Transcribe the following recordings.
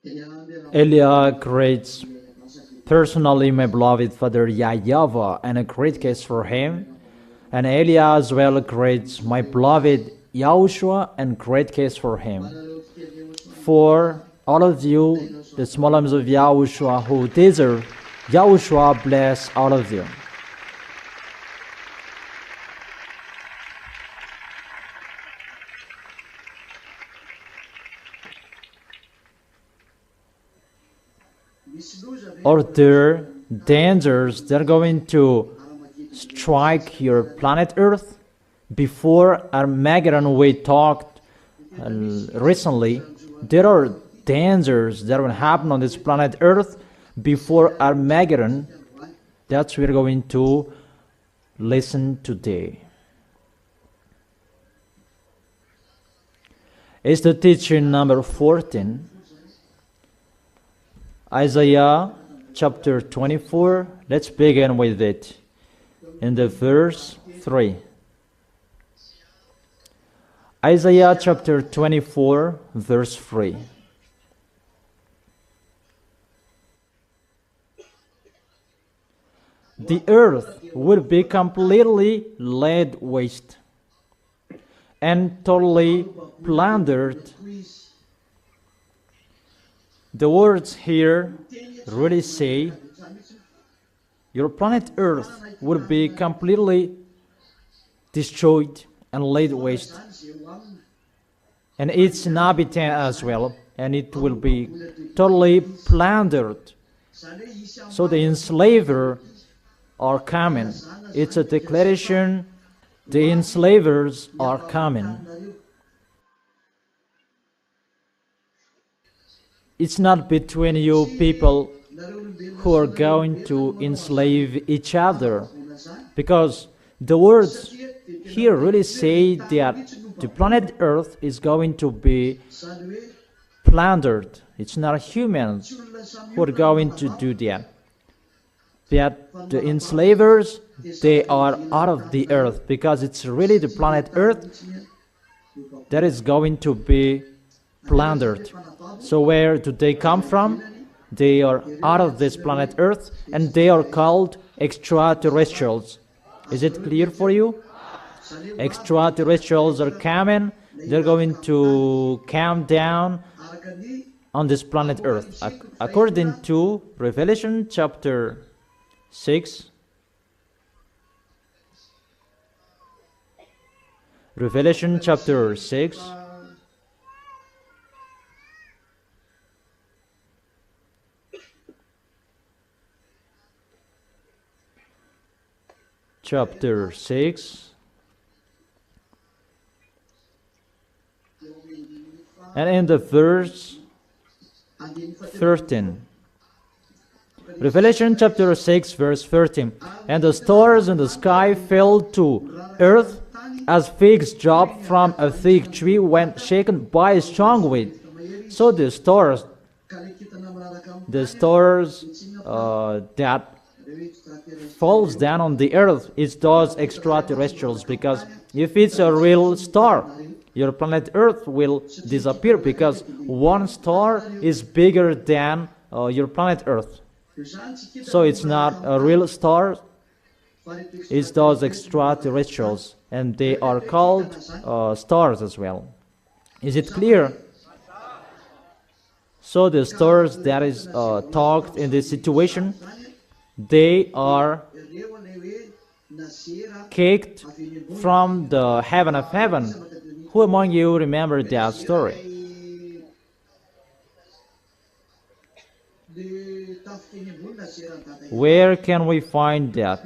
Elia greets personally my beloved father YAHVAH, and a great case for him. And Elia as well greets my beloved YAHOSHUAH, and great case for him. For all of you, the small lambs of YAHOSHUAH who deserve, YAHOSHUAH bless all of you. Are there dangers that are going to strike your planet Earth? Before Armageddon, we talked recently, there are dangers that will happen on this planet Earth before Armageddon. That's what we're going to listen today. It's the teaching number 14. Isaiah chapter 24, let's begin with it in the verse 3. Isaiah chapter 24, verse 3. The earth will be completely laid waste and totally plundered. The words here really say your planet Earth will be completely destroyed and laid waste, and its inhabitant as well, and it will be totally plundered. So the enslavers are coming. It's a declaration, the enslavers are coming. It's not between you people who are going to enslave each other, because the words here really say that the planet Earth is going to be plundered. It's not humans who are going to do that. But the enslavers, they are out of the earth, because it's really the planet Earth that is going to be plundered. So where do they come from? They are out of this planet Earth, and they are called extraterrestrials. Is it clear for you? Extraterrestrials are coming. They're going to come down on this planet Earth. According to Revelation chapter 6, Revelation chapter 6, chapter 6, and in the verse 13. Revelation chapter 6, verse 13. And the stars in the sky fell to earth as figs drop from a fig tree when shaken by a strong wind. So the stars that falls down on the earth is those extraterrestrials, because if it's a real star, your planet Earth will disappear, because one star is bigger than your planet Earth. So it's not a real star, it's those extraterrestrials, and they are called stars as well. Is it clear? So the stars that is talked in this situation, they are kicked from the heaven of heaven. Who among you remember that story? Where can we find that?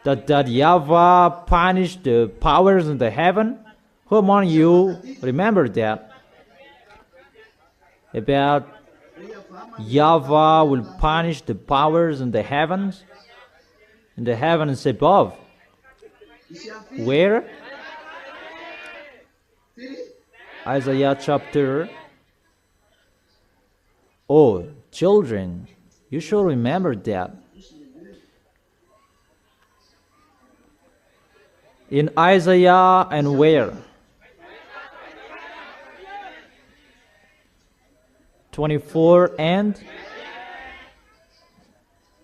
That YAHVAH punished the powers in the heaven? Who among you remember that? About YAHVAH will punish the powers in the heavens above. Where? Isaiah chapter. Oh, children, you should remember that. In Isaiah, and where? 24 and...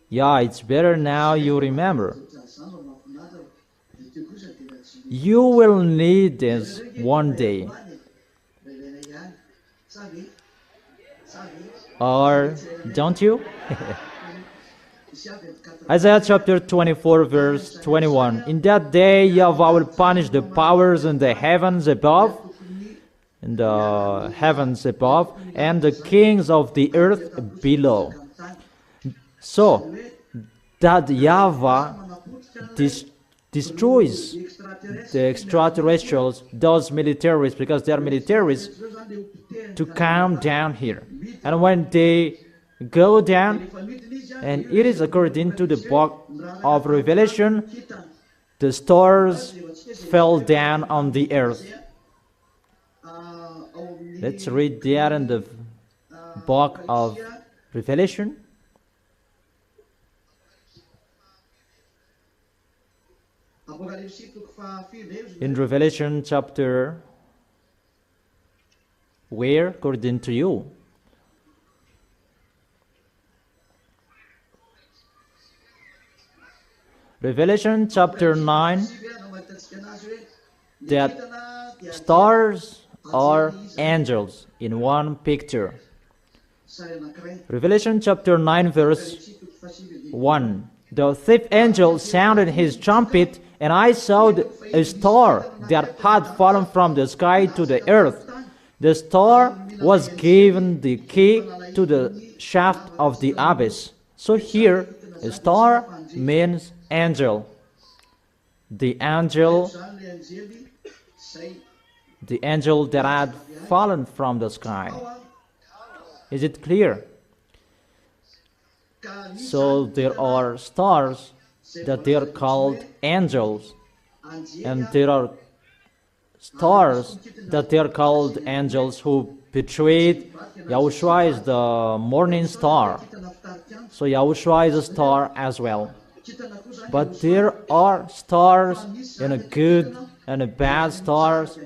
Yeah, it's better now you remember. You will need this one day. Or don't you? Isaiah chapter 24 verse 21. In that day YAHVAH will punish the powers in the heavens above, and the kings of the earth below. So that YAHVAH destroys the extraterrestrials, those militaries, because they are militaries, to come down here. And when they go down, and it is according to the book of Revelation, the stars fell down on the earth. Let's read there in the book of Revelation. In Revelation chapter, where according to you? Revelation chapter 9, that stars are angels in one picture. Revelation chapter 9 verse 1. The fifth angel sounded his trumpet, and I saw a star that had fallen from the sky to the earth. The star was given the key to the shaft of the abyss. So here, a star means angel. The angel that had fallen from the sky. Is it clear? So there are stars that they are called angels, and there are stars that they are called angels who betrayed. YAHOSHUAH is the morning star, so YAHOSHUAH is a star as well. But there are stars, and a good and a bad stars,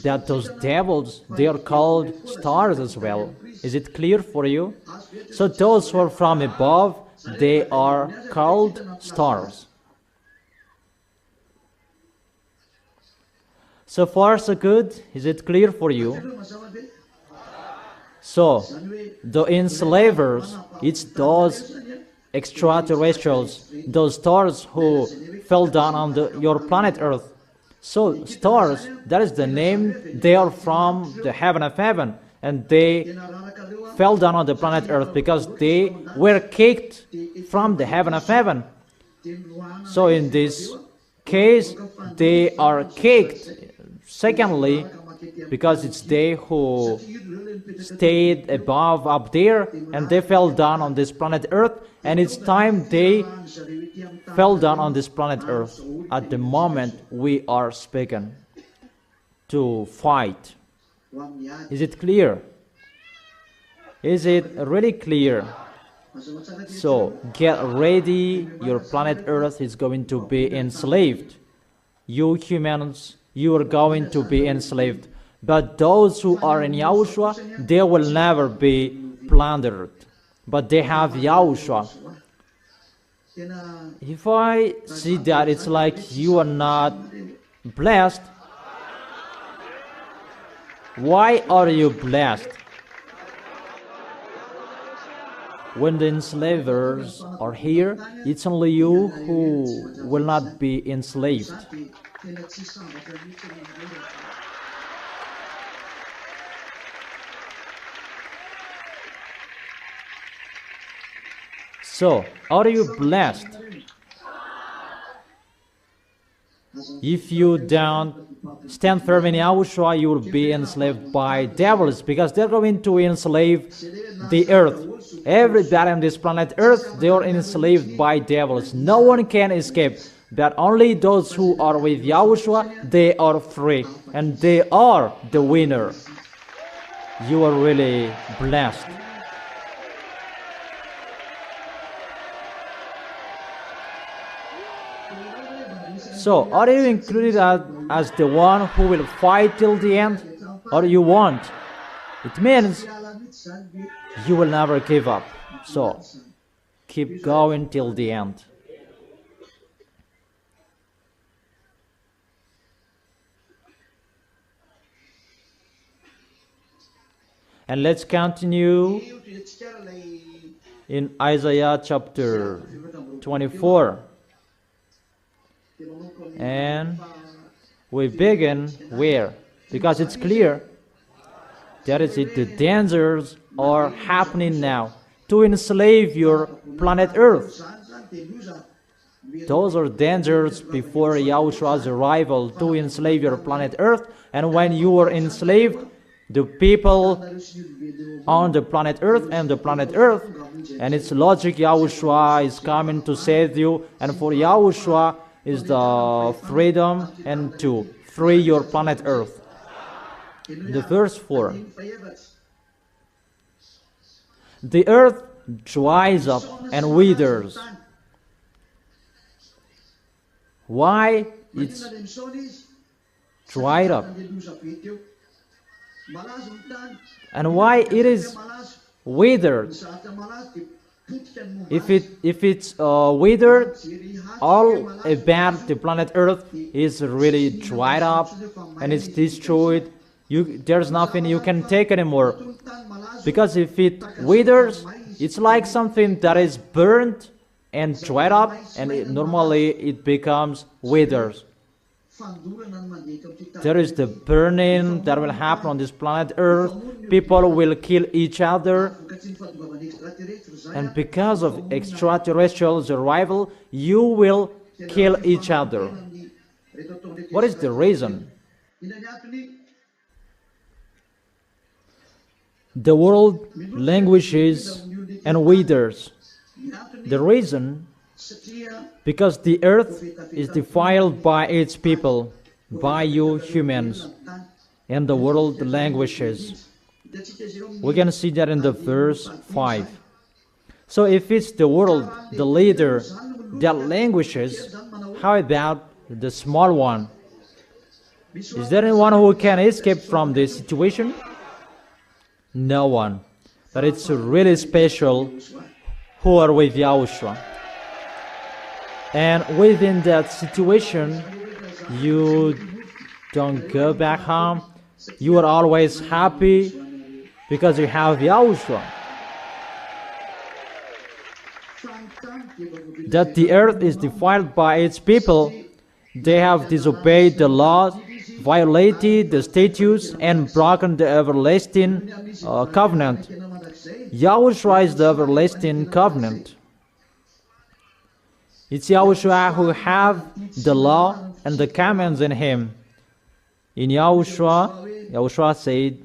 that those devils, they are called stars as well. Is it clear for you? So those who are from above, they are called stars. So far so good. Is it clear for you? So the enslavers, it's those extraterrestrials, those stars who fell down on your planet Earth. So stars, that is the name. They are from the heaven of heaven, and they fell down on the planet Earth because they were kicked from the heaven of heaven. So in this case, they are kicked. Secondly, because it's they who stayed above up there, and they fell down on this planet Earth, and it's time they fell down on this planet Earth at the moment we are speaking to fight. Is it clear? Is it really clear? So get ready, your planet Earth is going to be enslaved. You humans, you are going to be enslaved. But those who are in YAHOSHUAH, they will never be plundered. But they have YAHOSHUAH. If I see that it's like you are not blessed, why are you blessed? When the enslavers are here, it's only you who will not be enslaved. So, are you blessed? If you don't stand firm in YAHOSHUAH, you will be enslaved by devils, because they're going to enslave the earth. Everybody on this planet Earth, they are enslaved by devils. No one can escape, but only those who are with YAHOSHUAH, they are free, and they are the winner. You are really blessed. So, are you included as the one who will fight till the end, or you won't? It means you will never give up. So keep going till the end. And let's continue in Isaiah chapter 24. And we begin where? Because it's clear that is it, the dangers are happening now to enslave your planet Earth. Those are dangers before Yahushua's arrival, to enslave your planet Earth. And when you are enslaved, the people on the planet Earth and the planet Earth, and it's logic, Yahushua is coming to save you, and for Yahushua is the freedom and to free your planet Earth. The verse 4. The earth dries up and withers. Why it's dried up? And why it is withered? If it's withered, all about the planet Earth is really dried up and it's destroyed. There's nothing you can take anymore. Because if it withers, it's like something that is burnt and dried up, and normally it becomes withers. There is the burning that will happen on this planet Earth. People will kill each other. And because of extraterrestrials' arrival, you will kill each other. What is the reason? The world languishes and withers. The reason, because the earth is defiled by its people, by you humans, and the world languishes. We can see that in the verse 5. So if it's the world, the leader, that languishes, how about the small one? Is there anyone who can escape from this situation? No one. But it's really special who are with Yahushua. And within that situation, you don't go back home. You are always happy because you have Yahushua. That the earth is defiled by its people. They have disobeyed the laws, violated the statutes, and broken the everlasting covenant. Yahushua is the everlasting covenant. It's Yahushua who have the law and the commands in him. In Yahushua said,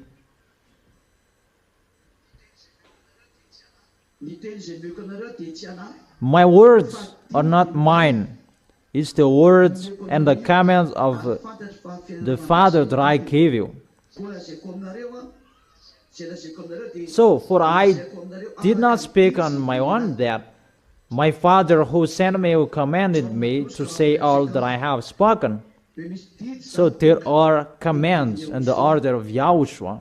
my words are not mine. It's the words and the commands of the Father that I give you. So, for I did not speak on my own, that my Father who sent me, who commanded me to say all that I have spoken. So there are commands in the order of Yahushua.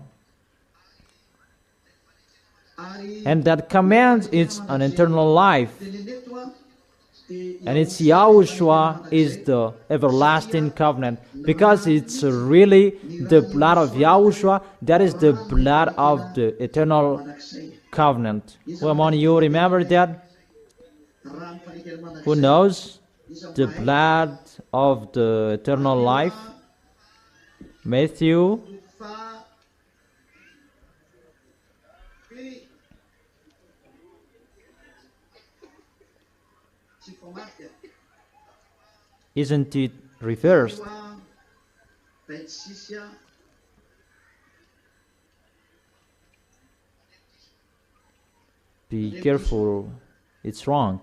And that command is an eternal life. And it's Yahushua is the everlasting covenant, because it's really the blood of Yahushua that is the blood of the eternal covenant. Who among you remember that? Who knows the blood of the eternal life? Matthew. Isn't it reversed? Be careful, it's wrong.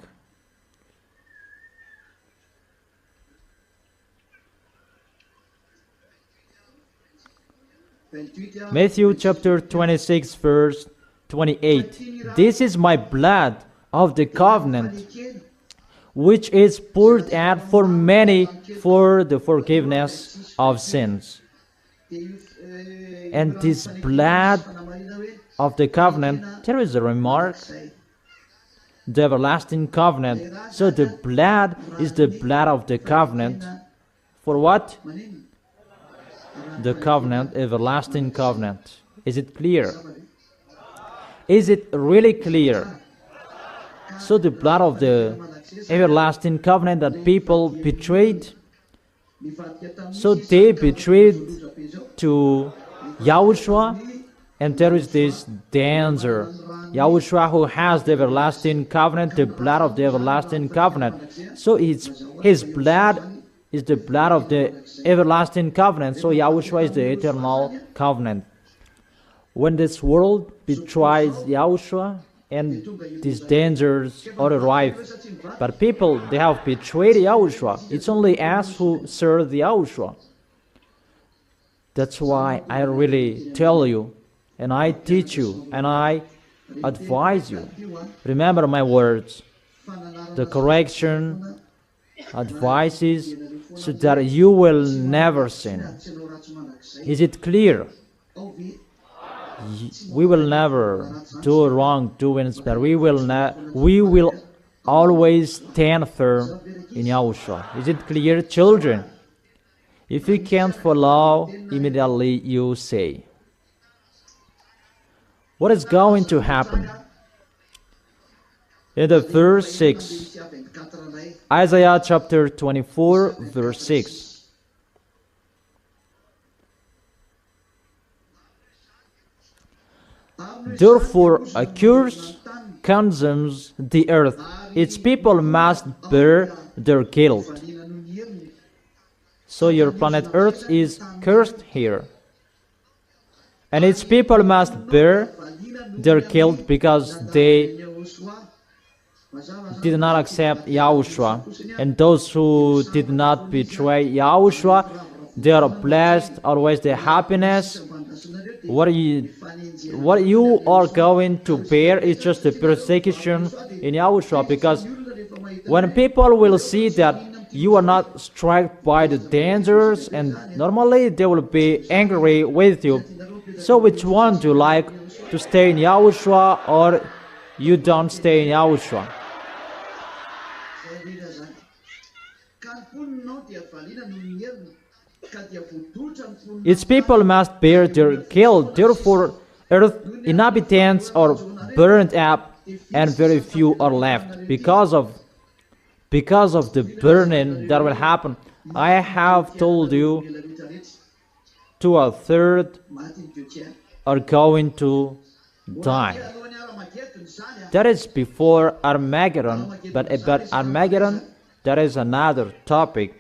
Matthew chapter 26 verse 28. This is my blood of the covenant, which is poured out for many for the forgiveness of sins. And this blood of the covenant, there is a remark, the everlasting covenant. So the blood is the blood of the covenant. For what? The covenant, everlasting covenant. Is it clear? Is it really clear? So the blood of the everlasting covenant that people betrayed. So they betrayed to YAHOSHUAH, and there is this danger. YAHOSHUAH, who has the everlasting covenant, the blood of the everlasting covenant. So his blood is the blood of the everlasting covenant. So YAHOSHUAH is the eternal covenant. When this world betrays YAHOSHUAH, and these dangers are arrived, but people, they have betrayed YAHOSHUAH. It's only us who serve the YAHOSHUAH. That's why I really tell you, and I teach you, and I advise you. Remember my words, the correction, advices, so that you will never sin. Is it clear? We will never do wrongdoings, but we will always stand firm in YAHOSHUAH. Is it clear, children? If you can't follow, immediately you say. What is going to happen? In the verse 6, Isaiah chapter 24, verse 6. Therefore, a curse consumes the earth. Its people must bear their guilt. So your planet Earth is cursed here. And its people must bear their guilt because they did not accept YAHOSHUAH. And those who did not betray YAHOSHUAH, they are blessed, always the happiness. What you are going to bear is just the persecution in YAHOSHUAH, because when people will see that you are not struck by the dangers, and normally they will be angry with you. So which one do you like, to stay in YAHOSHUAH or you don't stay in YAHOSHUAH? Its people must bear their guilt. Therefore, earth inhabitants are burned up, and very few are left. Because of the burning that will happen, I have told you, 2/3 are going to die. That is before Armageddon, but about Armageddon, that is another topic.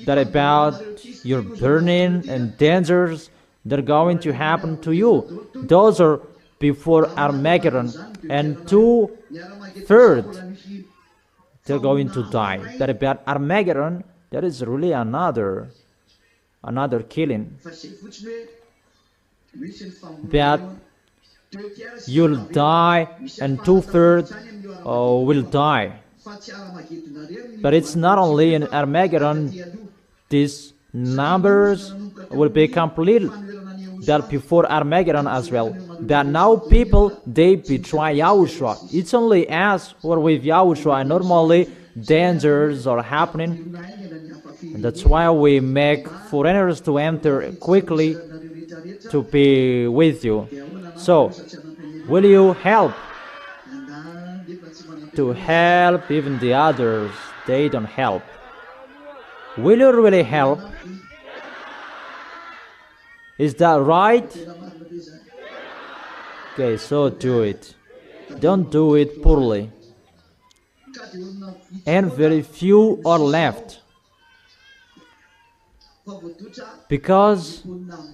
That about your burning and dangers that are going to happen to you. Those are before Armageddon, and 2/3 they're going to die. That about Armageddon, that is really another killing. But you'll die, and 2/3 will die. But it's not only in Armageddon, these numbers will be complete, but before Armageddon as well. But now people, they betray YAHOSHUAH. It's only us who are with YAHOSHUAH, and normally dangers are happening. And that's why we make foreigners to enter quickly to be with you. So, will you help? To help even the others, they don't help. Will you really help? Is that right? Okay, so do it. Don't do it poorly. And very few are left, because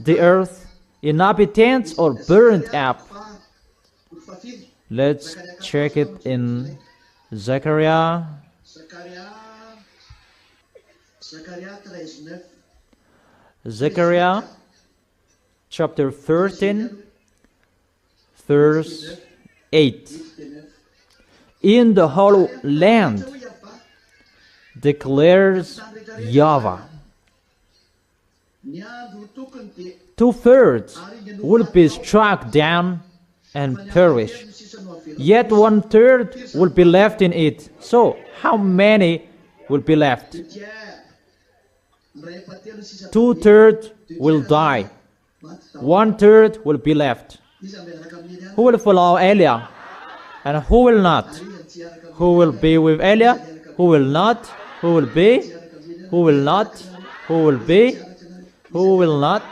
the earth inhabitants are burned up. Let's check it in Zechariah. Zechariah chapter 13, verse 8. In the whole land declares YAHVAH. 2/3 will be struck down and perish. Yet 1/3 will be left in it. So, how many will be left? 2/3 will die. 1/3 will be left. Who will follow Eliah? And who will not? Who will be with Eliah? Who will not? Who will be? Who will not? Who will be? Who will not?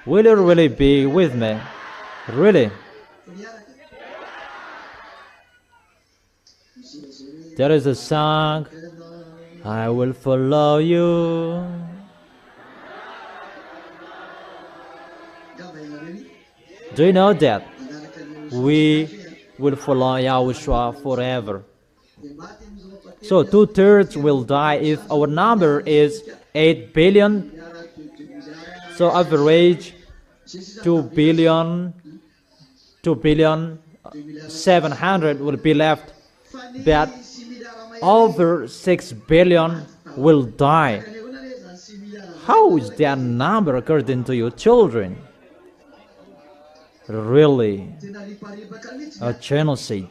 Will you really be with me? Really? There is a song, I will follow you. Do you know that? We will follow YAHOSHUAH forever. So 2/3 will die if our number is 8 billion. So average 2 billion 700 will be left. But over 6 billion will die. How is that number according to your children? Really, a genocide.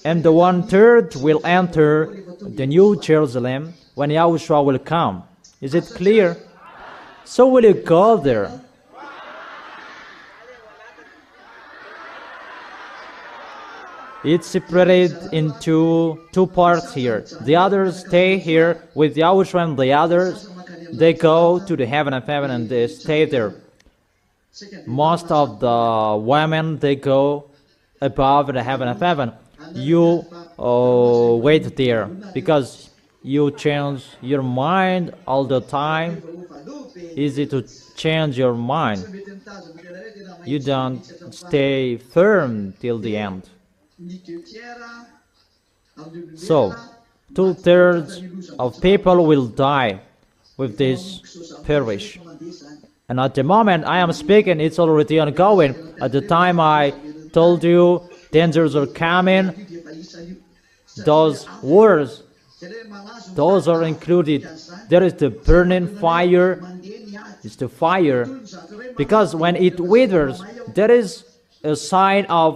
And the 1/3 will enter the New Jerusalem when YAHOSHUAH will come. Is it clear? So will you go there? It's separated into two parts here. The others stay here with YAHOSHUAH, and the others, they go to the heaven of heaven and they stay there. Most of the women, they go above the heaven of heaven. You wait there because you change your mind all the time. Easy to change your mind. You don't stay firm till the end. So 2/3 of people will die with this perish. And at the moment I am speaking, it's already ongoing. At the time I told you dangers are coming, those words, those are included. There is the burning fire. It's the fire. Because when it withers, there is a sign of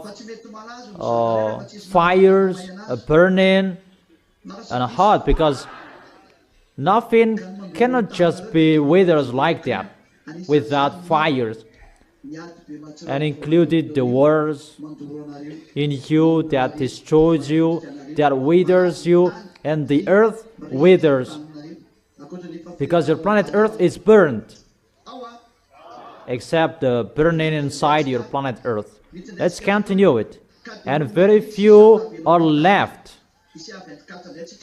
fires, a burning, and a hot. Because nothing cannot just be withers like that without fires. And included the words in you that destroys you, that withers you, and the earth withers. Because your planet Earth is burned, except the burning inside your planet Earth. Let's continue it. And very few are left.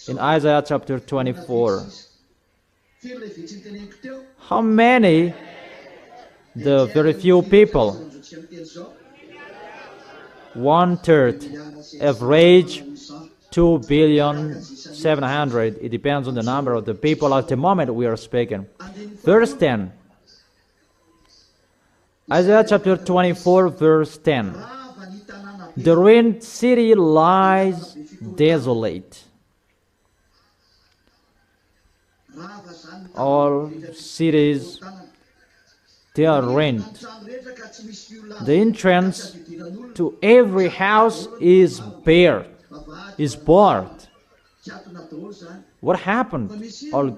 In Isaiah chapter 24. How many? The very few people. 1/3. Average 2,700,000,000. It depends on the number of the people at the moment we are speaking. Verse 10. Isaiah chapter 24, verse 10. The ruined city lies desolate. All cities, they are ruined. The entrance to every house is bare, is barred. What happened? All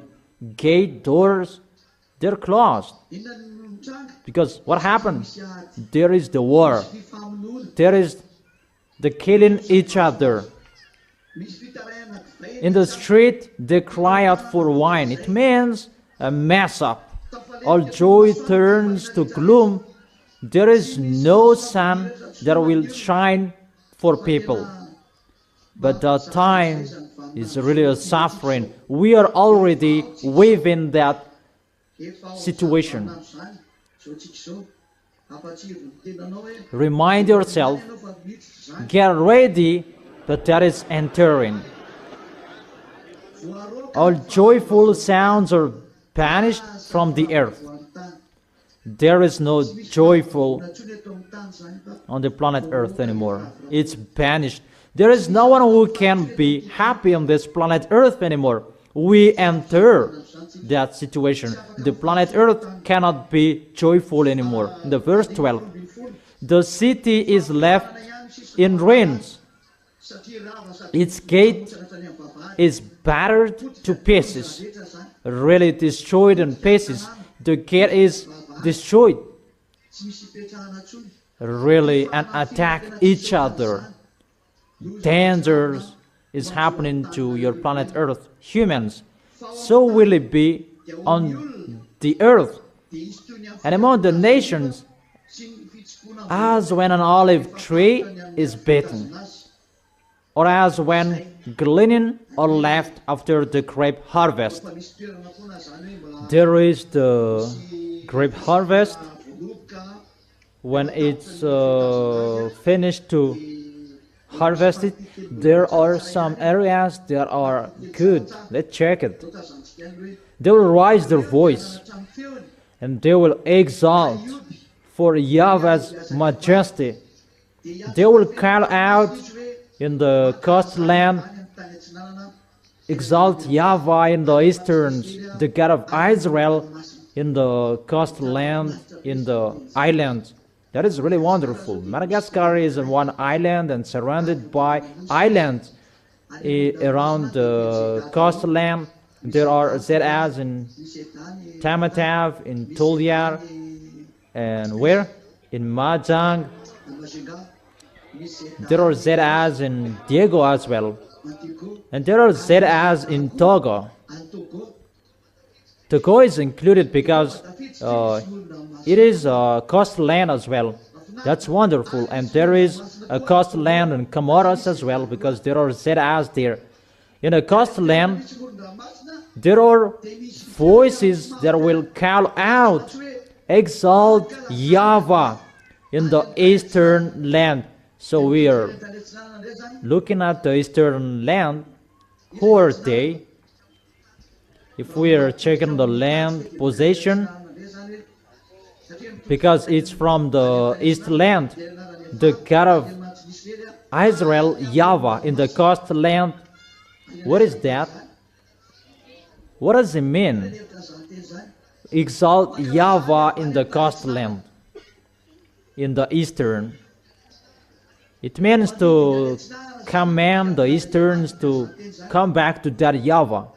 gate doors, they're closed. Because what happened? There is the war. There is the killing each other. In the street, they cry out for wine. It means a mess up. All joy turns to gloom. There is no sun that will shine for people. But the time is really a suffering. We are already within that situation. Remind yourself, get ready, but that is entering. All joyful sounds are banished from the earth. There is no joyful on the planet Earth anymore. It's banished. There is no one who can be happy on this planet Earth anymore. We enter that situation. The planet Earth cannot be joyful anymore. In the verse 12, the city is left in ruins. Its gate is battered to pieces, really destroyed in pieces. The gate is destroyed, really, and attack each other. Dangers is happening to your planet Earth, humans. So will it be on the earth and among the nations, as when an olive tree is bitten, or as when gleaning are left after the grape harvest. There is the grape harvest. When it's finished to harvest it, there are some areas that are good. Let's check it. They will raise their voice and they will exalt for Yahweh's majesty. They will call out in the coastland, exalt YAHVAH in the easterns, the God of Israel in the coastland, in the islands. That is really wonderful. Madagascar is one island and surrounded by islands around the coastland. There are ZAs in Tamatave, in Toliar, and where? In Mahjong. There are ZAs in Diego as well. And there are ZAs in Togo. Togo is included because it is a coastland as well. That's wonderful. And there is a coastland in Comoros as well, because there are ZAs there. In a coastland, there are voices that will call out, exalt YAHVAH in the eastern land. So we are looking at the eastern land. Who are they? If we are checking the land possession, because it's from the east land, the God of Israel, YAHVAH, in the coastland. What is that? What does it mean? Exalt YAHVAH in the coastland, in the eastern. It means to command the easterns to come back to that YAHVAH.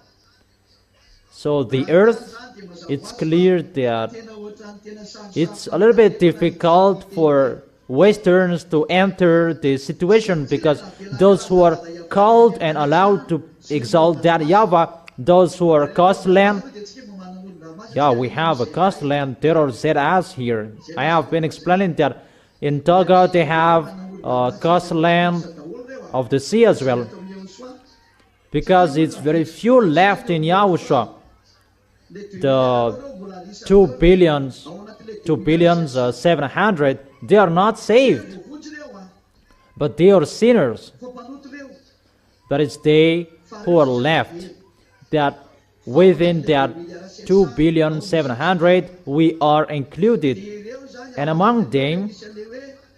So the earth, it's clear that it's a little bit difficult for westerns to enter the situation, because those who are called and allowed to exalt that YAHVAH, those who are coastland, yeah, we have a coastland. There are ZAs here. I have been explaining that in Togo they have a coastland of the sea as well, because it's very few left in YAHOSHUAH. The 2,700,000,000, they are not saved, but they are sinners. But it's they who are left, that within that 2,700,000,000 we are included, and among them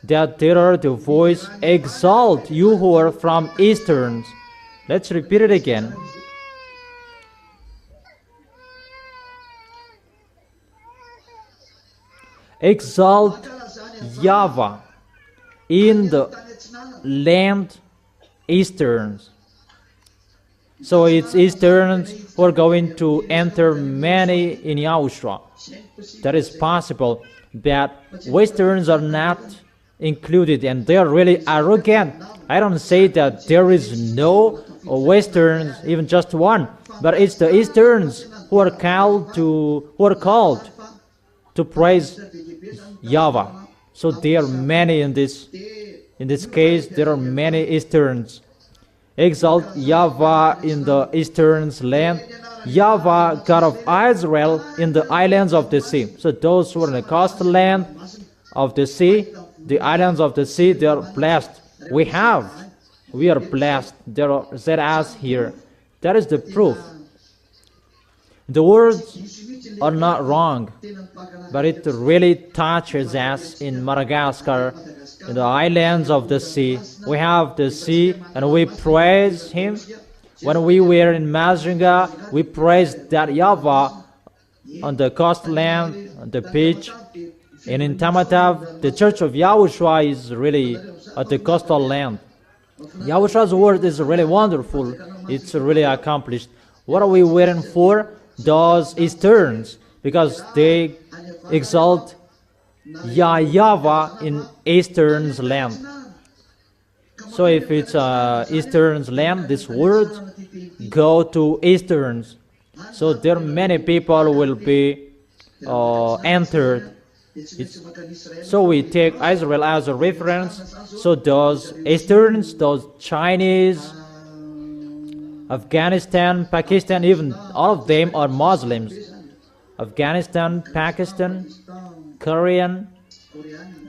that there are the voice, exalt you who are from easterns. Let's repeat it again. Exalt YAHVAH in the land easterns. So it's easterns who are going to enter many in YAHOSHUAH. That is possible, that westerns are not included, and they are really arrogant. I don't say that there is no westerns, even just one, but it's the easterns who are called to praise YAHVAH. So there are many in this case. There are many easterns. Exalt YAHVAH in the eastern's land, YAHVAH, God of Israel, in the islands of the sea. So those who are in the coastland of the sea, the islands of the sea, they are blessed. We are blessed. There are ZAs here. That is the proof. The words are not wrong, but it really touches us in Madagascar, in the islands of the sea. We have the sea and we praise Him. When we were in Mazinga, we praised that YAHVAH on the coastland, on the beach. And in Tamatave, the Church of YAHOSHUAH is really at the coastal land. YAHOSHUAH's word is really wonderful. It's really accomplished. What are we waiting for? Those Easterns, because they exalt YAHVAH in Eastern's land. So if it's Eastern's land, this word go to Easterns. So there many people will be entered. So we take Israel as a reference. So those Easterns, those Chinese, Afghanistan, Pakistan, even all of them are Muslims. Afghanistan, Pakistan, Korean,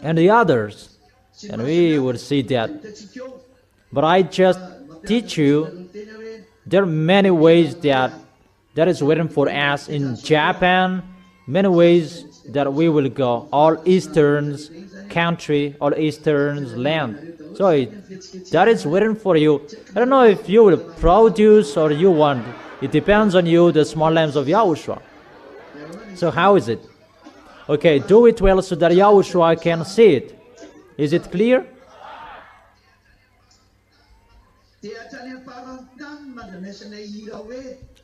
and the others. And we will see that. But I just teach you, there are many ways that is waiting for us in Japan, many ways that we will go, all Eastern's country, all Eastern's land. So that is waiting for you. I don't know if you will produce or you want. It depends on you, the small lambs of YAHOSHUAH. So how is it? Okay, do it well so that YAHOSHUAH can see it. Is it clear?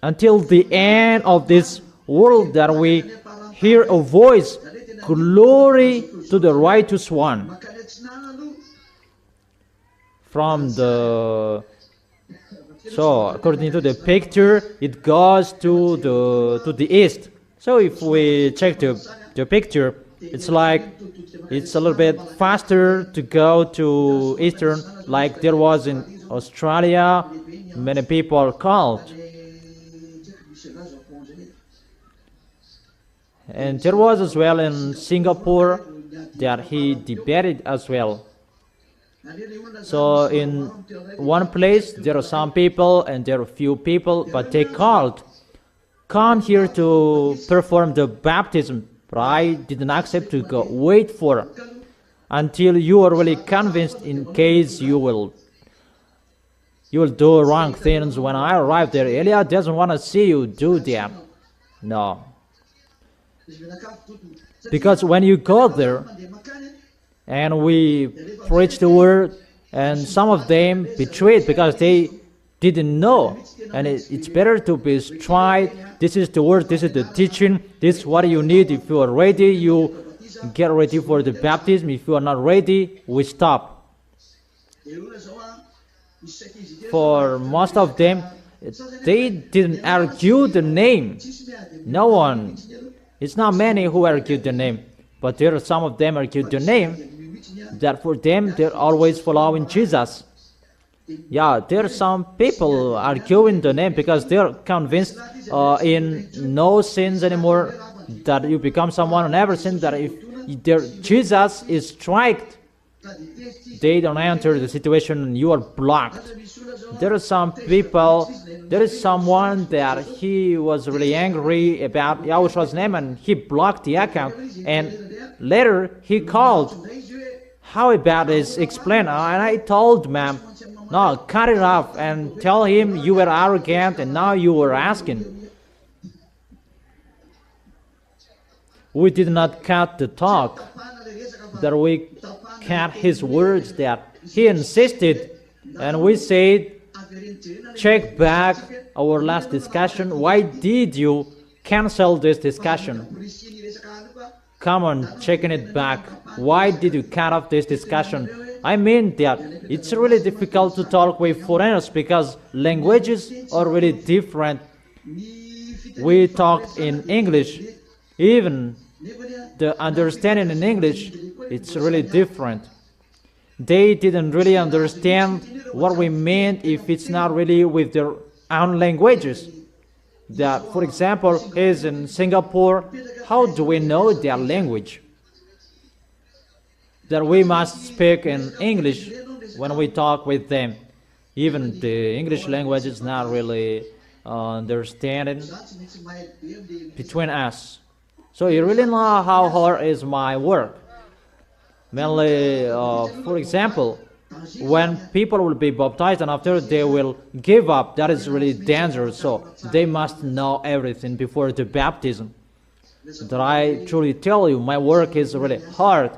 Until the end of this world that we hear a voice, glory to the righteous one. So according to the picture, it goes to the east. So if we check the picture, it's like it's a little bit faster to go to eastern, like there was in Australia. Many people called. And there was as well in Singapore that he debated as well. So in one place there are some people and there are few people, but they called, come here to perform the baptism. But I didn't accept to go. Wait for until you are really convinced, in case you will do wrong things. When I arrived there, Elia doesn't want to see you do that. No. Because when you go there and we preach the word, and some of them betrayed because they didn't know, and it's better to be straight. This is the word, this is the teaching, this is what you need. If you are ready, you get ready for the baptism. If you are not ready, we stop. For most of them, they didn't argue the name. No one. It's not many who argued the name, but there are some of them argued the name, that for them, they're always following Jesus. Yeah, there are some people arguing the name because they're convinced in no sins anymore, that you become someone who never sinned, that if Jesus is striked, they don't enter the situation and you are blocked. There are some people, there is someone that he was really angry about Yahushua's name and he blocked the account, and later he called. How about this? Explain. And I told ma'am, no, cut it off and tell him you were arrogant and now you were asking. We did not cut the talk, that we cut his words, that he insisted, and we said, check back our last discussion. Why did you cancel this discussion? Come on, checking it back. Why did you cut off this discussion? I mean that it's really difficult to talk with foreigners because languages are really different. We talked in English. Even the understanding in English, it's really different. They didn't really understand what we meant if it's not really with their own languages. That, for example, is in Singapore, how do we know their language? That we must speak in English when we talk with them. Even the English language is not really understanding between us. So you really know how hard is my work. Mainly, for example, when people will be baptized and after they will give up, that is really dangerous. So they must know everything before the baptism. That I truly tell you, my work is really hard.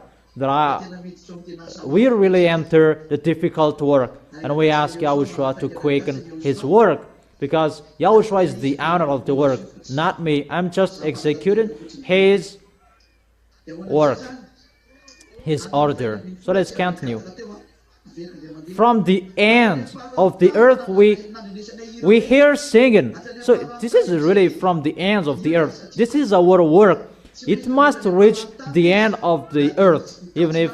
We really enter the difficult work, and we ask Yahushua to quicken His work, because Yahushua is the owner of the work, not me. I'm just executing His work, His order. So let's continue. From the end of the earth we hear singing. So this is really from the ends of the earth. This is our work. It must reach the end of the earth. Even if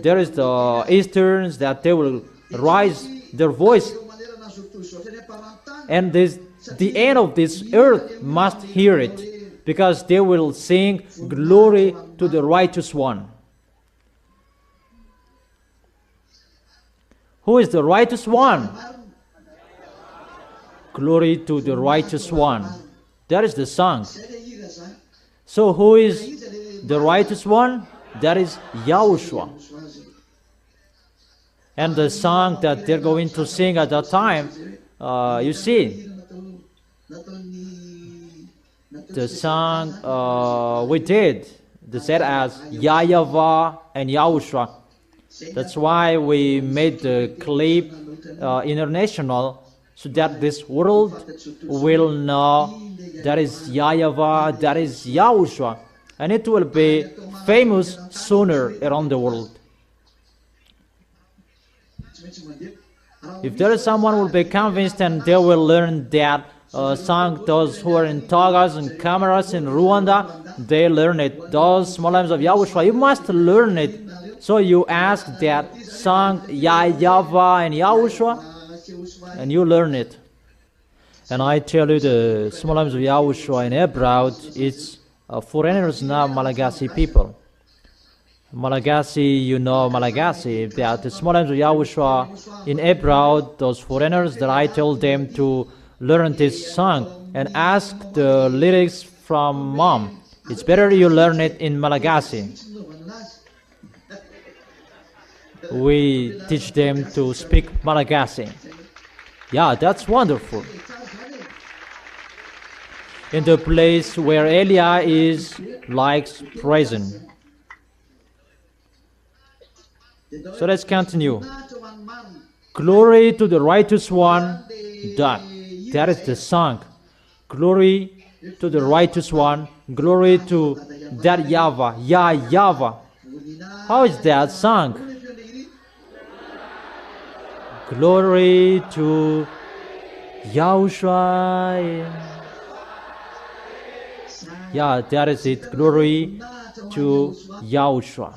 there is the Easterns that they will raise their voice, and the end of this earth must hear it, because they will sing glory to the righteous one. Who is the righteous one? Glory to the righteous one. That is the song. So who is the righteous one? That is Yahushua. And the song that they're going to sing at that time, you see, the song we did, they said as YAHVAH and Yahushua. That's why we made the clip international, so that this world will know that is YAHVAH, that is Yahushua, and it will be famous sooner around the world. If there is someone who will be convinced and they will learn that song, those who are in Togas and Cameras in Rwanda, they learn it. Those small names of Yahushua, you must learn it. So you ask that song, YAHVAH and Yahushua, and you learn it. And I tell you, the small names of Yahushua in abroad, it's foreigners, not Malagasy people. Malagasy, you know Malagasy, that the small names of Yahushua in abroad, those foreigners, that I told them to learn this song and ask the lyrics from mom. It's better you learn it in Malagasy. We teach them to speak Malagasy. Yeah, that's wonderful. In the place where Elia is likes praising. So let's continue. Glory to the righteous one. That is the song. Glory to the righteous one. Glory to that YAHVAH. YAHVAH. How is that song? Glory to Yahushua. Yeah, that is it. Glory to Yahushua.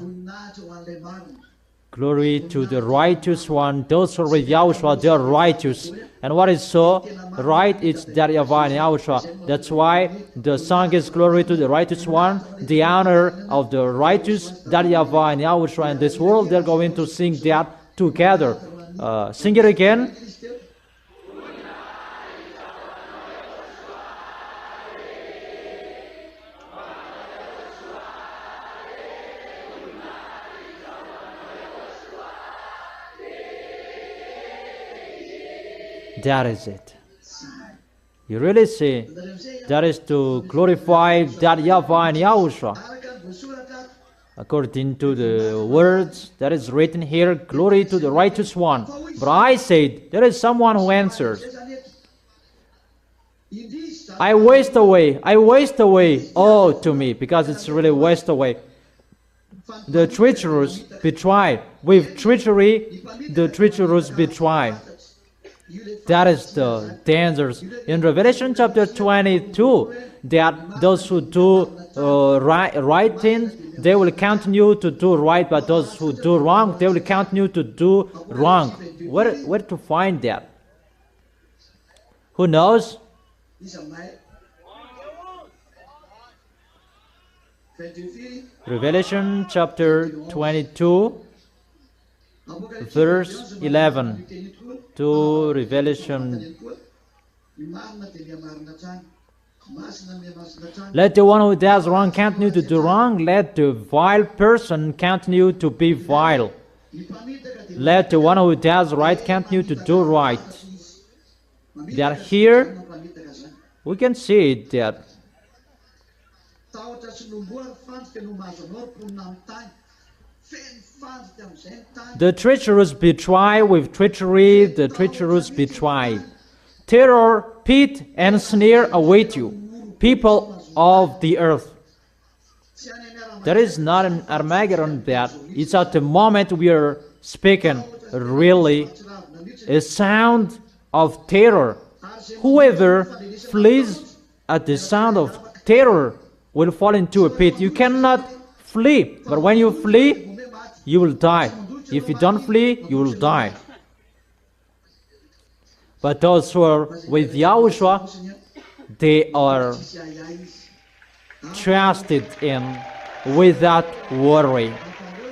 Glory to the righteous one. Those who are with Yahushua, they are righteous. And what is so right? It's that YAHVAH and Yahushua. That's why the song is glory to the righteous one, the honor of the righteous, that YAHVAH and Yahushua. In this world, they're going to sing that together. Sing it again. That is it. You really see, that is to glorify that YAHVAH and Yahushua. According to the words that is written here, glory to the righteous one. But I said, there is someone who answers, I waste away, oh, to me, because it's really waste away. The treacherous betray. With treachery, the treacherous betray. That is the dangers. In Revelation chapter 22, that those who do right things, they will continue to do right, but those who do wrong, they will continue to do wrong. Where to find that? Who knows? Revelation chapter 22, verse 11 to Revelation Let the one who does wrong continue to do wrong. Let the vile person continue to be vile. Let the one who does right continue to do right. That here, we can see it that the treacherous betray with treachery, the treacherous betray. Terror, pit, and snare await you, people of the earth. There is not an Armageddon that it's at the moment we are speaking, really, a sound of terror. Whoever flees at the sound of terror will fall into a pit. You cannot flee, but when you flee, you will die. If you don't flee, you will die. But those who are with Yahushua, they are trusted in without worry.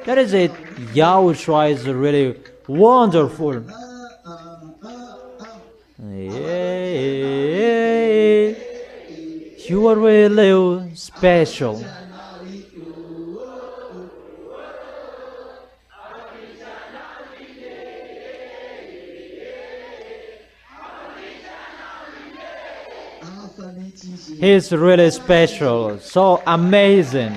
That is it. Yahushua is really wonderful. You are really special. He is really special, so amazing.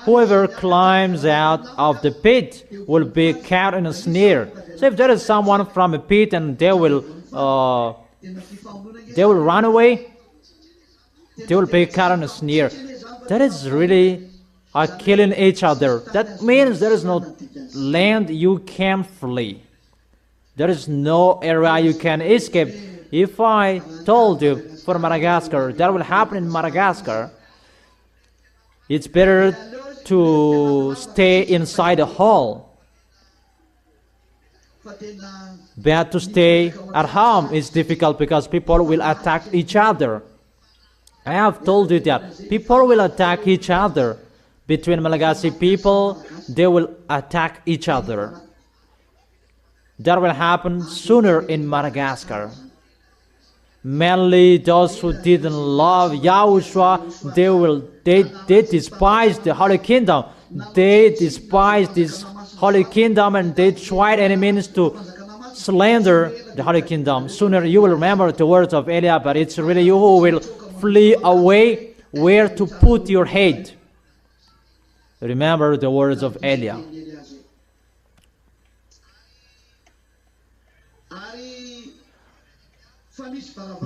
Whoever climbs out of the pit will be caught in a snare. So if there is someone from a pit and they will run away, they will be caught in a snare. That is really killing each other. That means there is no land you can flee. There is no area you can escape. If I told you for Madagascar, that will happen in Madagascar, it's better to stay inside a hall. But to stay at home is difficult because people will attack each other. I have told you that people will attack each other. Between Malagasy people, they will attack each other. That will happen sooner in Madagascar. Mainly those who didn't love Yahushua, they despise the Holy Kingdom. They despise this Holy Kingdom and they tried any means to slander the Holy Kingdom. Sooner you will remember the words of Eliah, but it's really you who will flee away where to put your head. Remember the words of Eliah.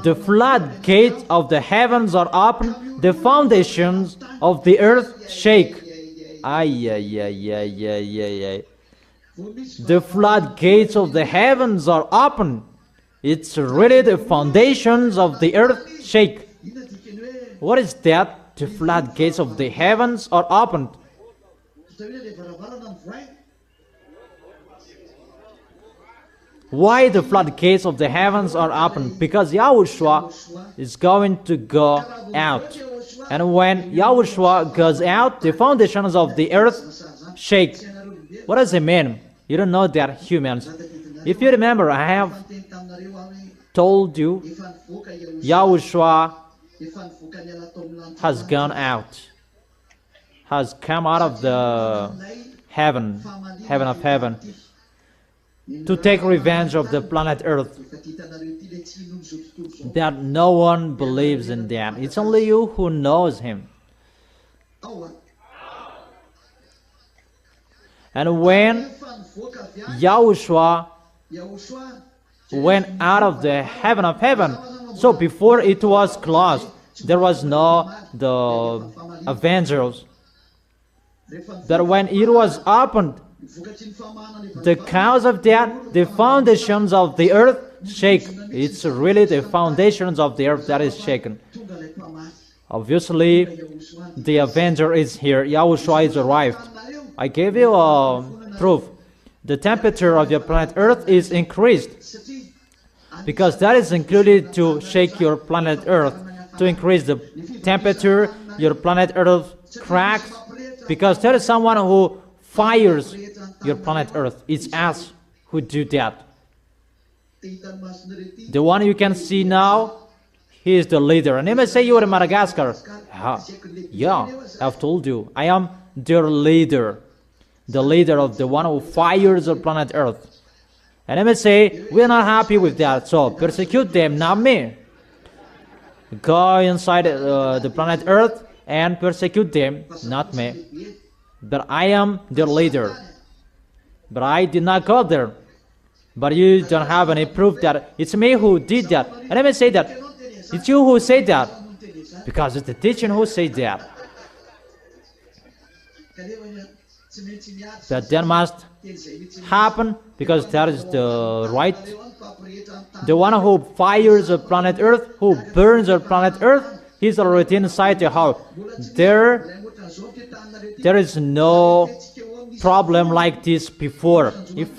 The floodgates of the heavens are open, the foundations of the earth shake. The floodgates of the heavens are open. It's really the foundations of the earth shake. What is that? The floodgates of the heavens are opened. Why the floodgates of the heavens are open? Because Yahushua is going to go out. And when Yahushua goes out, the foundations of the earth shake. What does it mean? You don't know that humans. If you remember, I have told you Yahushua has gone out, has come out of the heaven of heaven, to take revenge of the planet Earth. That no one believes in that. It's only you who knows him. And when Yahushua went out of the heaven of heaven, so before it was closed, there was no the Avengers. That when it was opened, the cause of that, the foundations of the earth shake. It's really the foundations of the earth that is shaken. Obviously, the Avenger is here. Yahushua is arrived. I gave you a proof. The temperature of your planet Earth is increased, because that is included to shake your planet Earth. To increase the temperature, your planet Earth cracks, because there is someone who fires your planet Earth. It's us who do that. The one you can see now, he is the leader. And you may say you are in Madagascar. Yeah, I've told you. I am their leader. The leader of the one who fires the planet Earth. And I may say, we are not happy with that, so persecute them, not me. Go inside the planet Earth and persecute them, not me. But I am their leader. But I did not go there. But you don't have any proof that it's me who did that. And I may say that it's you who said that. Because it's the teaching who said that. That then must happen because that is the right. The one who fires the planet Earth, who burns the planet Earth, he's already inside the house. There is no problem like this before. If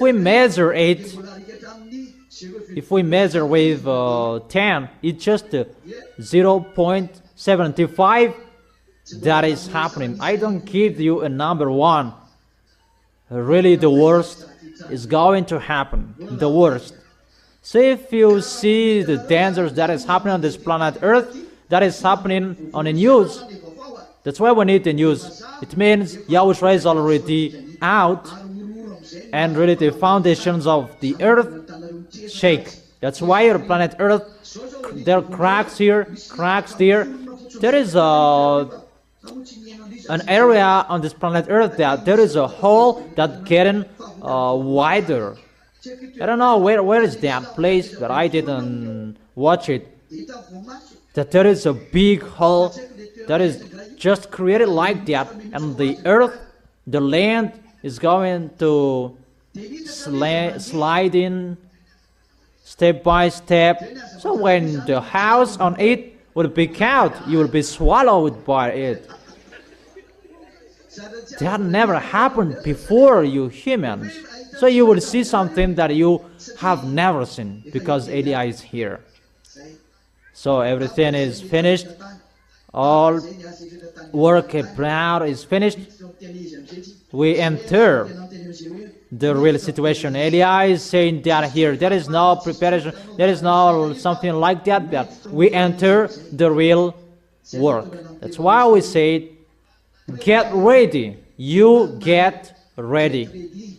we measure it, if we measure with 10, it's just 0.75. That is happening. I don't give you a number 1. Really, the worst is going to happen. The worst. So if you see the dangers that is happening on this planet Earth, that is happening on the news. That's why we need the news. It means YAHOSHUAH is already out, and really the foundations of the Earth shake. That's why your planet Earth, there are cracks here, cracks there. There is an area on this planet Earth that there is a hole that getting wider. I don't know where is that place, but I didn't watch it. That there is a big hole that is just created like that, and the Earth, the land is going to slide in step by step. So when the house on it will be out, you will be swallowed by it. That never happened before, you humans. So you will see something that you have never seen because Eli is here. So everything is finished. All work abroad is finished. We enter the real situation. Eli is saying that here. There is no preparation. There is no something like that. But we enter the real work. That's why we say, get ready. You get ready.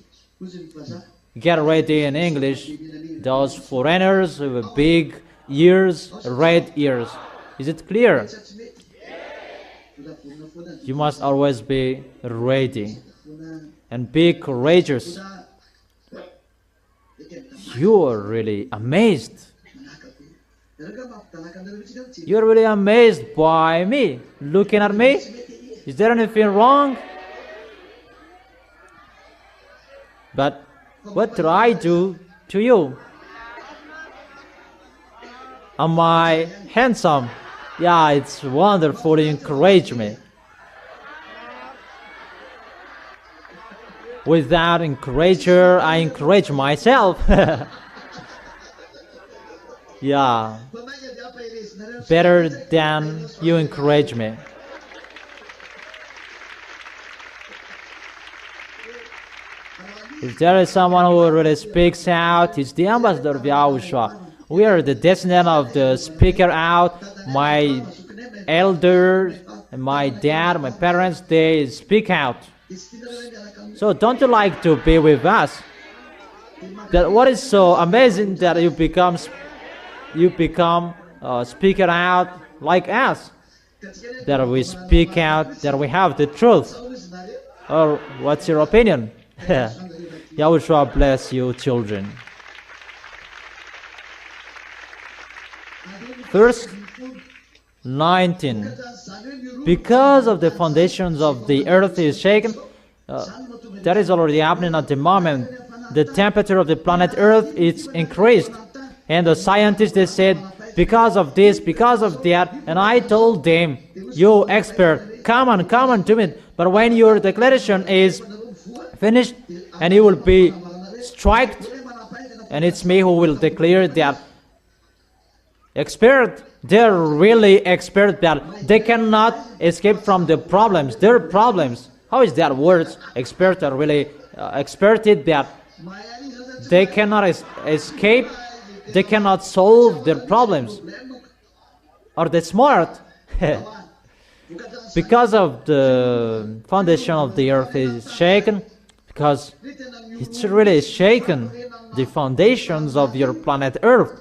Get ready in English. Those foreigners with big ears, red ears. Is it clear? You must always be ready and be courageous. You are really amazed. You are really amazed by me, looking at me. Is there anything wrong? But what did I do to you? Am I handsome? Yeah, it's wonderful. You encourage me. With that encourager, I encourage myself. Yeah, better than you encourage me. If there is someone who really speaks out, it's the ambassador of YAHOSHUAH. We are the descendant of the speaker out. My elder, my dad, my parents, they speak out. So don't you like to be with us? That what is so amazing that you become speaker out like us. That we speak out, that we have the truth. Or what's your opinion? YAHOSHUAH bless you, children. Verse 19. Because of the foundations of the earth is shaken, that is already happening at the moment. The temperature of the planet Earth is increased. And the scientists, they said, because of this, because of that. And I told them, you expert, come on to me. But when your declaration is finished and you will be striked, and it's me who will declare that expert, they're really expert that they cannot escape from the problems. Their problems. How is that word? Expert are really experted that They cannot escape. They cannot solve their problems. Or they're smart. Because of the foundation of the earth is shaken, because it's really shaken the foundations of your planet Earth.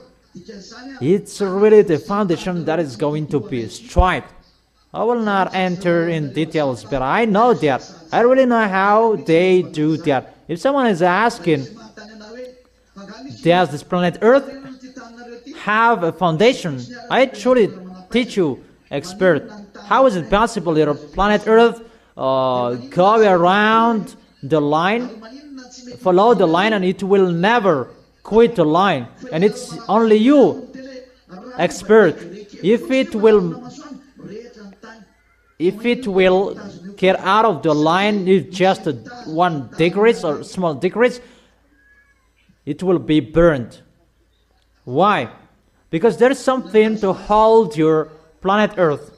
It's really the foundation that is going to be struck. I will not enter in details, but I know that. I really know how they do that. If someone is asking, does this planet Earth have a foundation? I truly teach you, expert. How is it possible your planet Earth go around the line, follow the line, and it will never quit the line? And it's only you, expert. If it will get out of the line, if just 1 degree or small degrees, it will be burned. Why? Because there is something to hold your planet Earth.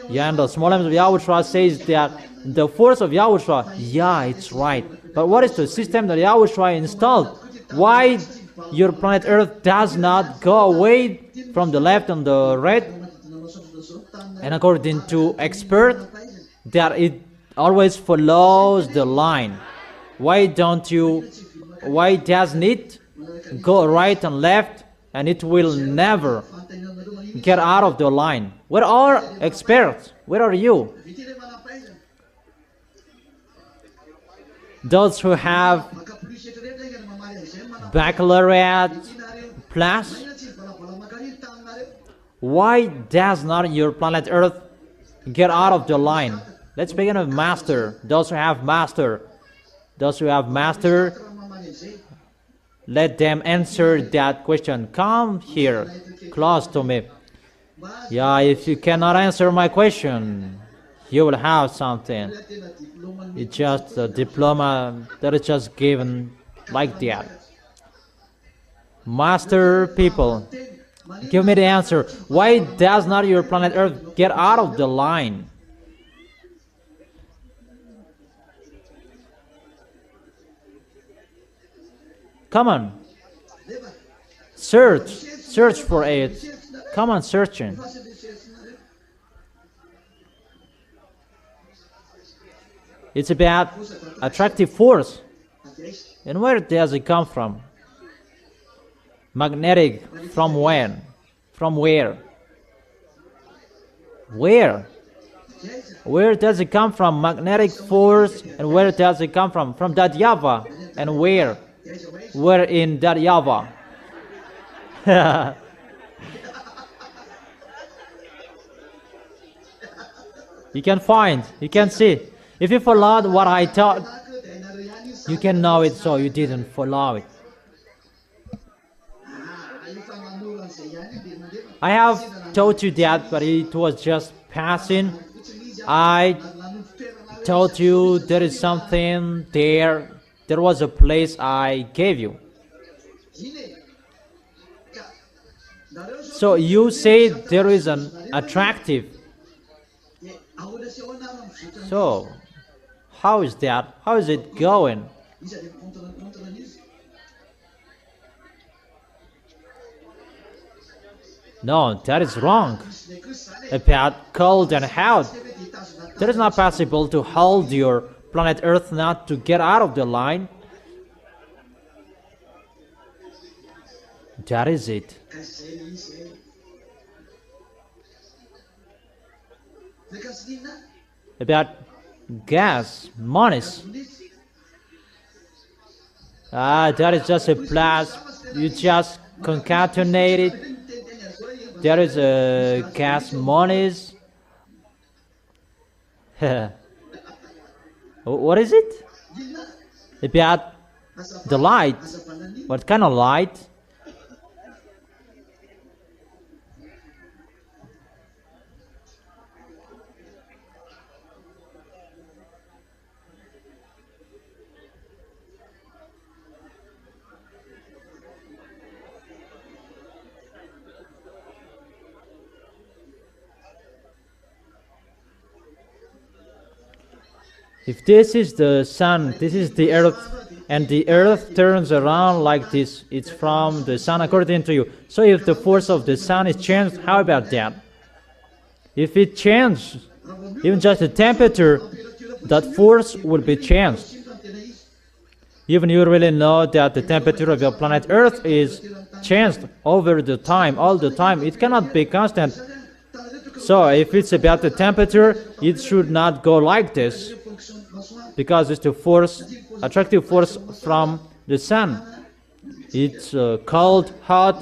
Yeah, and the small names of YAHOSHUAH says that the force of YAHOSHUAH, yeah, it's right. But what is the system that YAHOSHUAH installed? Why your planet Earth does not go away from the left and the right? And according to expert, that it always follows the line. Why doesn't it go right and left, and it will never get out of the line? Where are experts? Where are you? Those who have baccalaureate plus, why does not your planet Earth get out of the line? Let's begin with master. Those who have master, let them answer that question. Come here, close to me. Yeah, if you cannot answer my question, you will have something. It's just a diploma that is just given like that. Master people, give me the answer. Why does not your planet Earth get out of the line? Come on. Search for it. Come on, searching. It's about attractive force. And where does it come from? Magnetic, from when? From where? Where? Where does it come from? Magnetic force, and where does it come from? From that YAHVAH. And where? Where in that YAHVAH? You can find, you can see. If you followed what I taught, you can know it, so you didn't follow it. I have taught you that, but it was just passing. I told you there is something there. There was a place I gave you. So you say there is an attractive. So how is that? How is it going? No, that is wrong. About cold and hot. That is not possible to hold your planet Earth not to get out of the line. That is it. About gas, monies. That is just a plus. You just concatenate it. There is a gas monies. What is it? About the light. What kind of light? If this is the sun, this is the earth, and the earth turns around like this. It's from the sun according to you. So if the force of the sun is changed, how about that? If it changes, even just the temperature, that force will be changed. Even you really know that the temperature of your planet Earth is changed over the time, all the time. It cannot be constant. So if it's about the temperature, it should not go like this, because it's the force, attractive force from the sun. It's cold, hot,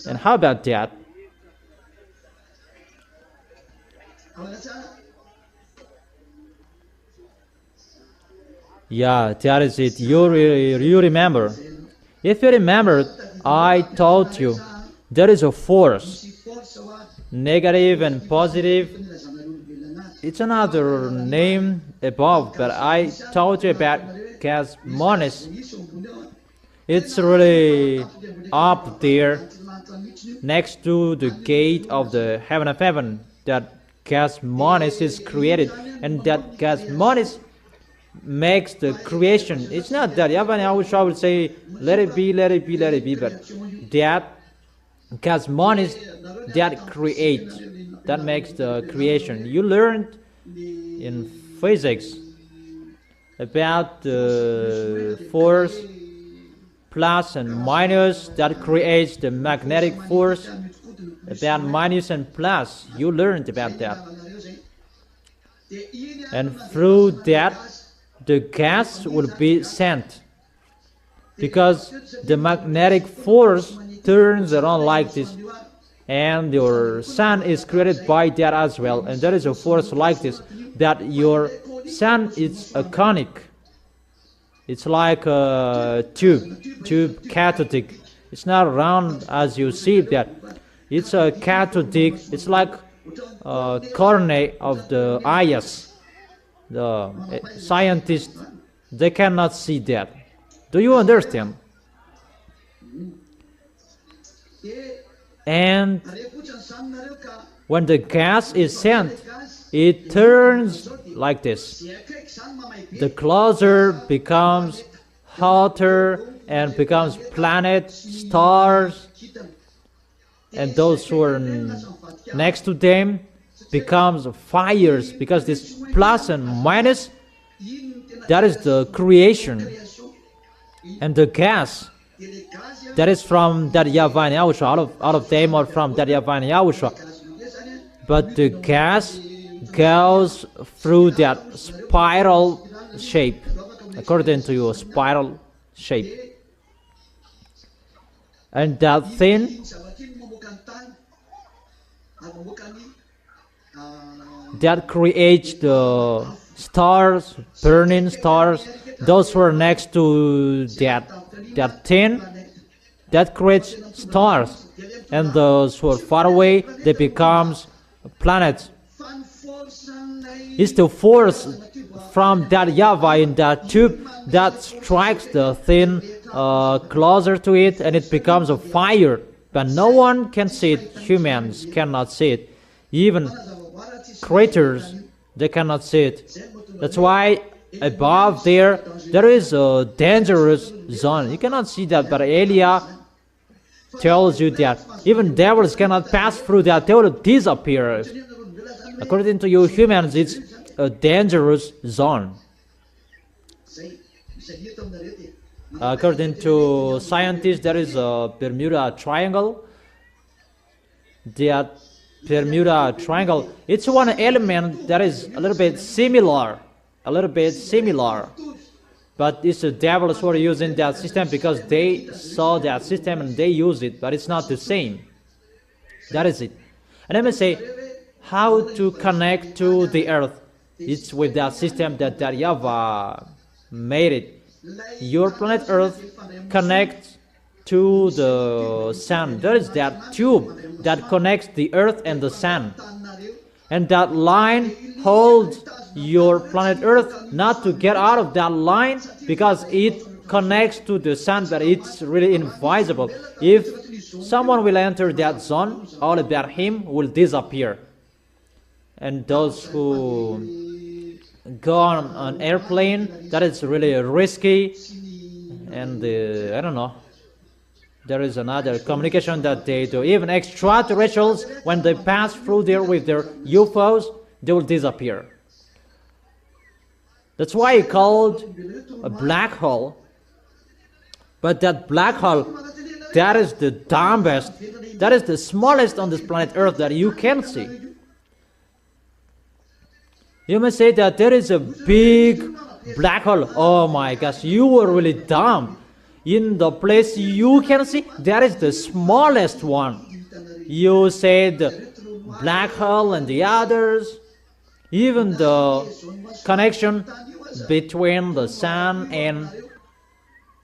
and how about that? Yeah, that is it. You remember. If you remember, I told you there is a force, negative and positive. It's another name above, but I told you about cosmos. It's really up there, next to the gate of the heaven of heaven. That cosmos is created, and that cosmos makes the creation. It's not that YAHVAH would say, let it be, let it be, let it be, but that cosmos that create, that makes the creation. You learned in physics about the force plus and minus that creates the magnetic force. About minus and plus, you learned about that. And through that, the gas will be sent, because the magnetic force turns around like this, and your sun is created by that as well. And there is a force like this, that your sun is a conic. It's like a tube cathodic. It's not round as you see that. It's a cathodic. It's like a cornea of the eyes. The scientists, they cannot see that. Do you understand? And when the gas is sent, it turns like this. The closer becomes hotter and becomes planets, stars, and those who are next to them becomes fires, because this plus and minus, that is the creation. And the gas, that is from that YAHVAH and YAHOSHUAH, out of them, or from that YAHVAH and YAHOSHUAH. But the gas goes through that spiral shape, according to your spiral shape. And that thing that creates the stars, burning stars, those who are next to that thing, that creates stars, and those who are far away, they becomes planets. It's the force from that YAHVAH in that tube that strikes the thing closer to it, and it becomes a fire. But no one can see it. Humans cannot see it. Even creatures, they cannot see it. That's why above there is a dangerous zone. You cannot see that, but Elia tells you that even devils cannot pass through that. They will disappear. According to you humans, it's a dangerous zone. According to scientists, there is a Bermuda Triangle. That Bermuda Triangle, it's one element that is a little bit similar, but it's the devils who are using that system because they saw that system and they use it, but it's not the same. That is it. And let me say how to connect to the earth. It's with that system that YAHVAH made it. Your planet Earth connects to the sun. There is that tube that connects the earth and the sun, and that line holds your planet Earth not to get out of that line, because it connects to the sun, but it's really invisible. If someone will enter that zone, all about him will disappear. And those who go on an airplane. That is really risky, and I don't know. There is another communication that they do. Even extraterrestrials, when they pass through there with their UFOs, they will disappear. That's why it's called a black hole. But that black hole, that is the dumbest, that is the smallest on this planet Earth that you can see. You may say that there is a big black hole. Oh my gosh, you were really dumb. In the place you can see, that is the smallest one. You said black hole and the others. Even the connection between the sun and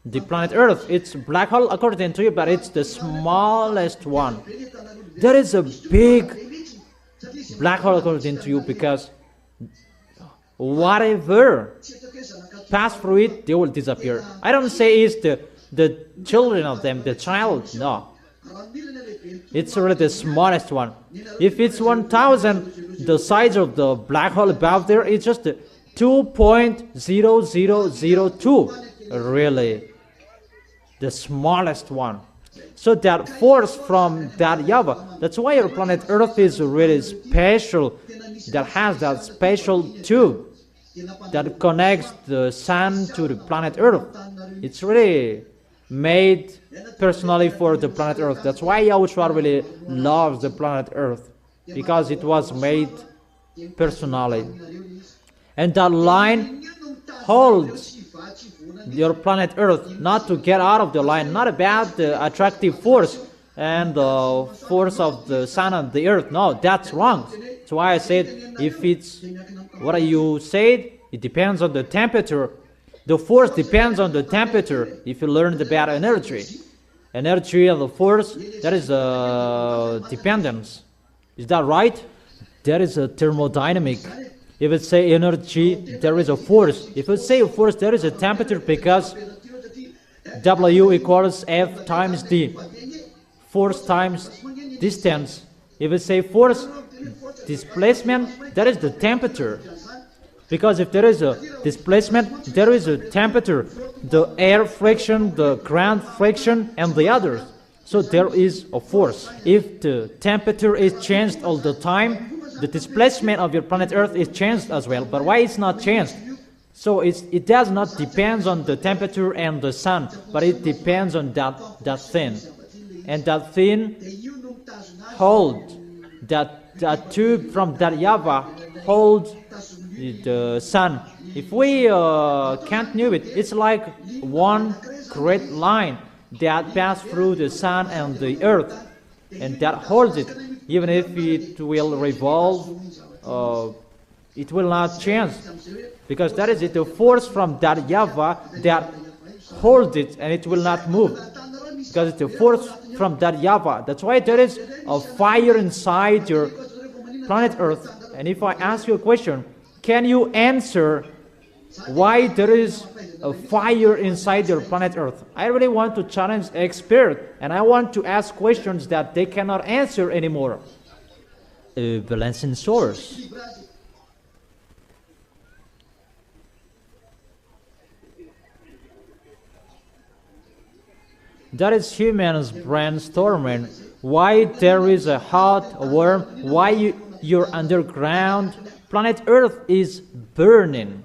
the planet Earth, it's black hole according to you, but it's the smallest one. There is a big black hole according to you, because whatever pass through it, they will disappear. I don't say it's the children of them, the child, no. It's really the smallest one. If it's 1,000, the size of the black hole above there is just 2.0002. Really, the smallest one. So that force from that YAHVAH, that's why our planet Earth is really special, that has that special tube that connects the sun to the planet Earth. It's really made personally for the planet Earth. That's why YAHOSHUAH really loves the planet Earth, because it was made personally. And that line holds your planet Earth, not to get out of the line, not about the attractive force and the force of the sun and the earth. No, that's wrong. That's why I said, if it's what you said, it depends on the temperature. The force depends on the temperature. If you learned about energy and the force, that is a dependence. Is that right? There is a thermodynamic. If it say energy, there is a force. If it say a force, there is a temperature, because W equals F times D. Force times distance. If it say force, displacement, that is the temperature. Because if there is a displacement, there is a temperature, the air friction, the ground friction, and the others. So there is a force. If the temperature is changed all the time, the displacement of your planet Earth is changed as well. But why it's not changed? So it does not depend on the temperature and the sun, but it depends on that thing. And that thing holds, that tube from that YAHVAH holds the sun. If we can't know it, it's like one great line that passes through the sun and the earth, and that holds it. Even if it will revolve, it will not change, because that is it, the force from that YAHVAH that holds it, and it will not move, because it's the force from that YAHVAH. That's why there is a fire inside your planet Earth. And if I ask you a question, can you answer why there is a fire inside your planet Earth? I really want to challenge experts, and I want to ask questions that they cannot answer anymore. Balancing source. That is humans brainstorming. Why there is a hot worm? Why your underground planet Earth is burning?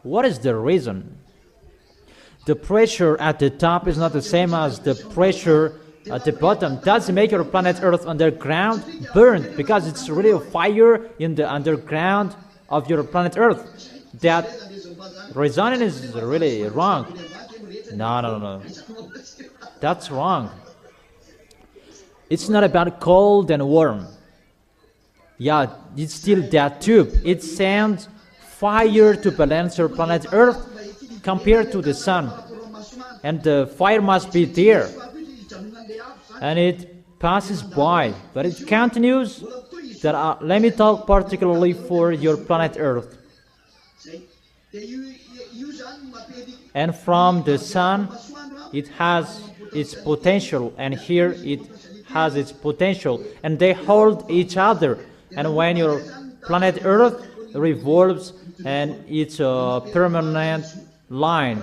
What is the reason? The pressure at the top is not the same as the pressure at the bottom. Does make your planet Earth underground burned, because it's really a fire in the underground of your planet Earth. That reasoning is really wrong. No. That's wrong. It's not about cold and warm. Yeah, it's still that tube. It sends fire to balance your planet Earth compared to the sun. And the fire must be there. And it passes by, but it continues. Let me talk particularly for your planet Earth. And from the sun, it has its potential, and here it has its potential, and they hold each other. And when your planet Earth revolves, and it's a permanent line.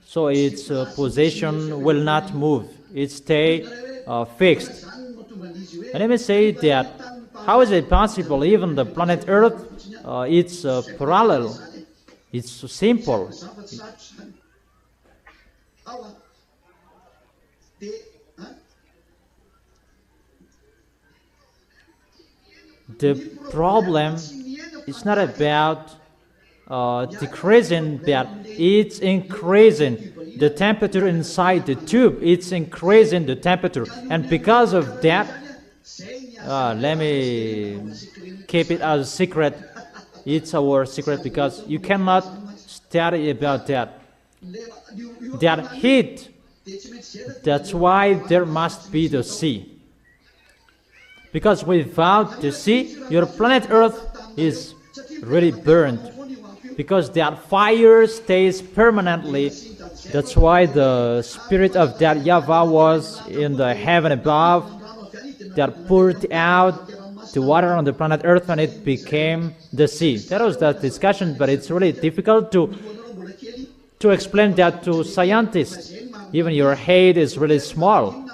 So its position will not move. It stay fixed. And let me say that how is it possible? Even the planet Earth, it's parallel. It's so simple. The problem is not about decreasing that, it's increasing the temperature inside the tube. It's increasing the temperature, and because of that, let me keep it as a secret. It's our secret because you cannot study about that. That heat, that's why there must be the sea. Because without the sea, your planet Earth is really burned. Because that fire stays permanently. That's why the spirit of that YAHVAH was in the heaven above, that poured out the water on the planet Earth, and it became the sea. That was that discussion, but it's really difficult to explain that to scientists. Even your head is really small.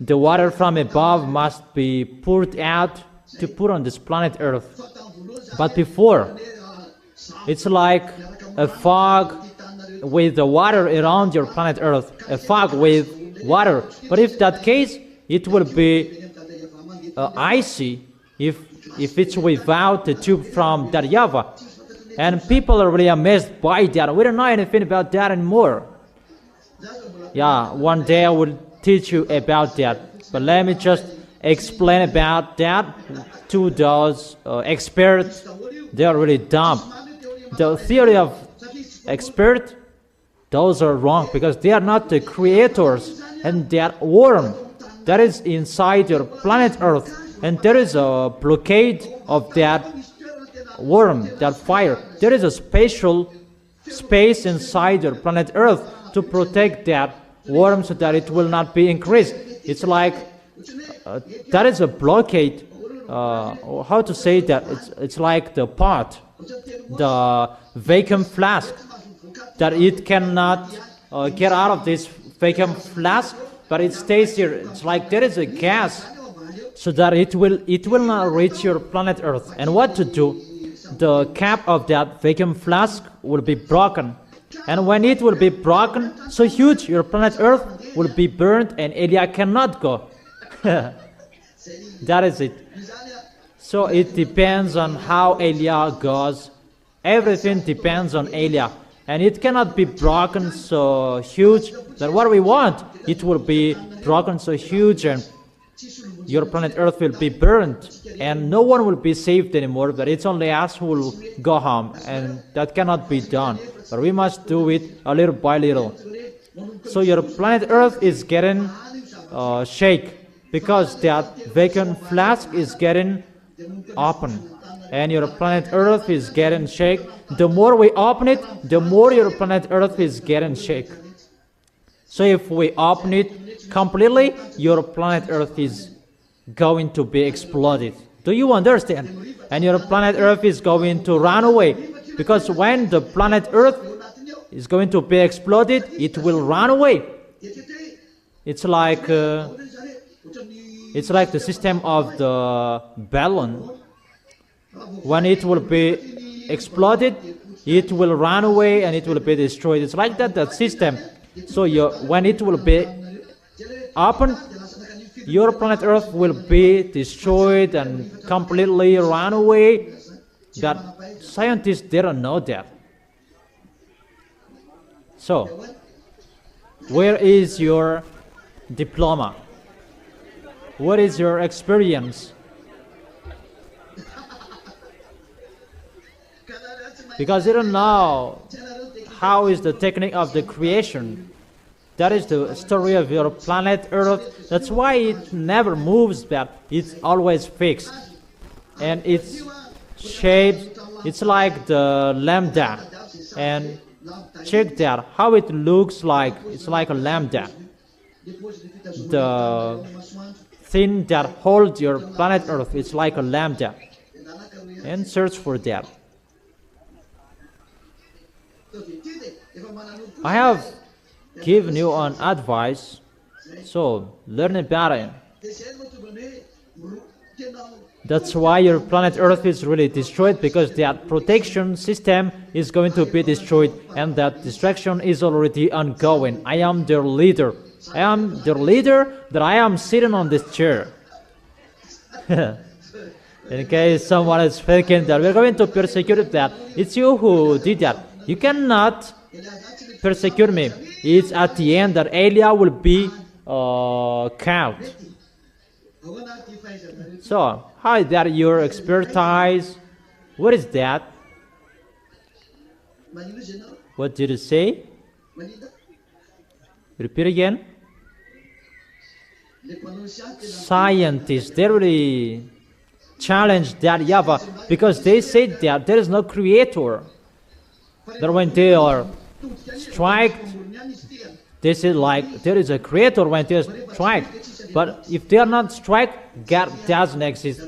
The water from above must be poured out to put on this planet Earth. But before, it's like a fog with the water around your planet Earth, a fog with water. But if that case, it will be icy if it's without the tube from that YAHVAH. And people are really amazed by that. We don't know anything about that anymore. Yeah, one day I will teach you about that. But let me just explain about that to those experts. They are really dumb. The theory of experts, those are wrong because they are not the creators, and they are worm that is inside your planet Earth, and there is a blockade of that worm, that fire. There is a special space inside your planet Earth to protect that worm so that it will not be increased. It's like that is a blockade. How to say that? It's like the pot, the vacuum flask, that it cannot get out of this vacuum flask, but it stays here. It's like there is a gas, so that it will not reach your planet Earth. And what to do? The cap of that vacuum flask will be broken, and when it will be broken so huge, your planet Earth will be burned, and Elia cannot go. That is it. So it depends on how Elia goes. Everything depends on Elia, and it cannot be broken so huge that what we want, it will be broken so huge, and your planet Earth will be burned, and no one will be saved anymore, but it's only us who will go home, and that cannot be done. But we must do it a little by little. So your planet Earth is getting shake, because that vacuum flask is getting open, and your planet Earth is getting shake. The more we open it, the more your planet Earth is getting shake. So if we open it completely, your planet Earth is going to be exploded. Do you understand? And your planet Earth is going to run away, because when the planet Earth is going to be exploded, it will run away. It's like the system of the balloon. When it will be exploded, it will run away and it will be destroyed. It's like that system. So when it will be open, your planet Earth will be destroyed and completely run away. That scientists, they don't know that. So, where is your diploma? What is your experience? Because you don't know how is the technique of the creation. That is the story of your planet Earth. That's why it never moves back. It's always fixed. And it's shaped, it's like the lambda. And check that, how it looks like. It's like a lambda. The thing that holds your planet Earth. It's like a lambda. And search for that. I have given you an advice, so learn about it. That's why your planet Earth is really destroyed, because that protection system is going to be destroyed, and that destruction is already ongoing. I am their leader. I am the leader that I am sitting on this chair. In case someone is thinking that we're going to persecute that, it's you who did that. You cannot persecute me. It's at the end that Elia will be count. So, how is that your expertise? What is that? What did it say? Repeat again. Scientists, they really challenge that YAHVAH, because they say that there is no creator. That when they are strike, they say like there is a creator when they strike. But if they are not strike, God doesn't exist,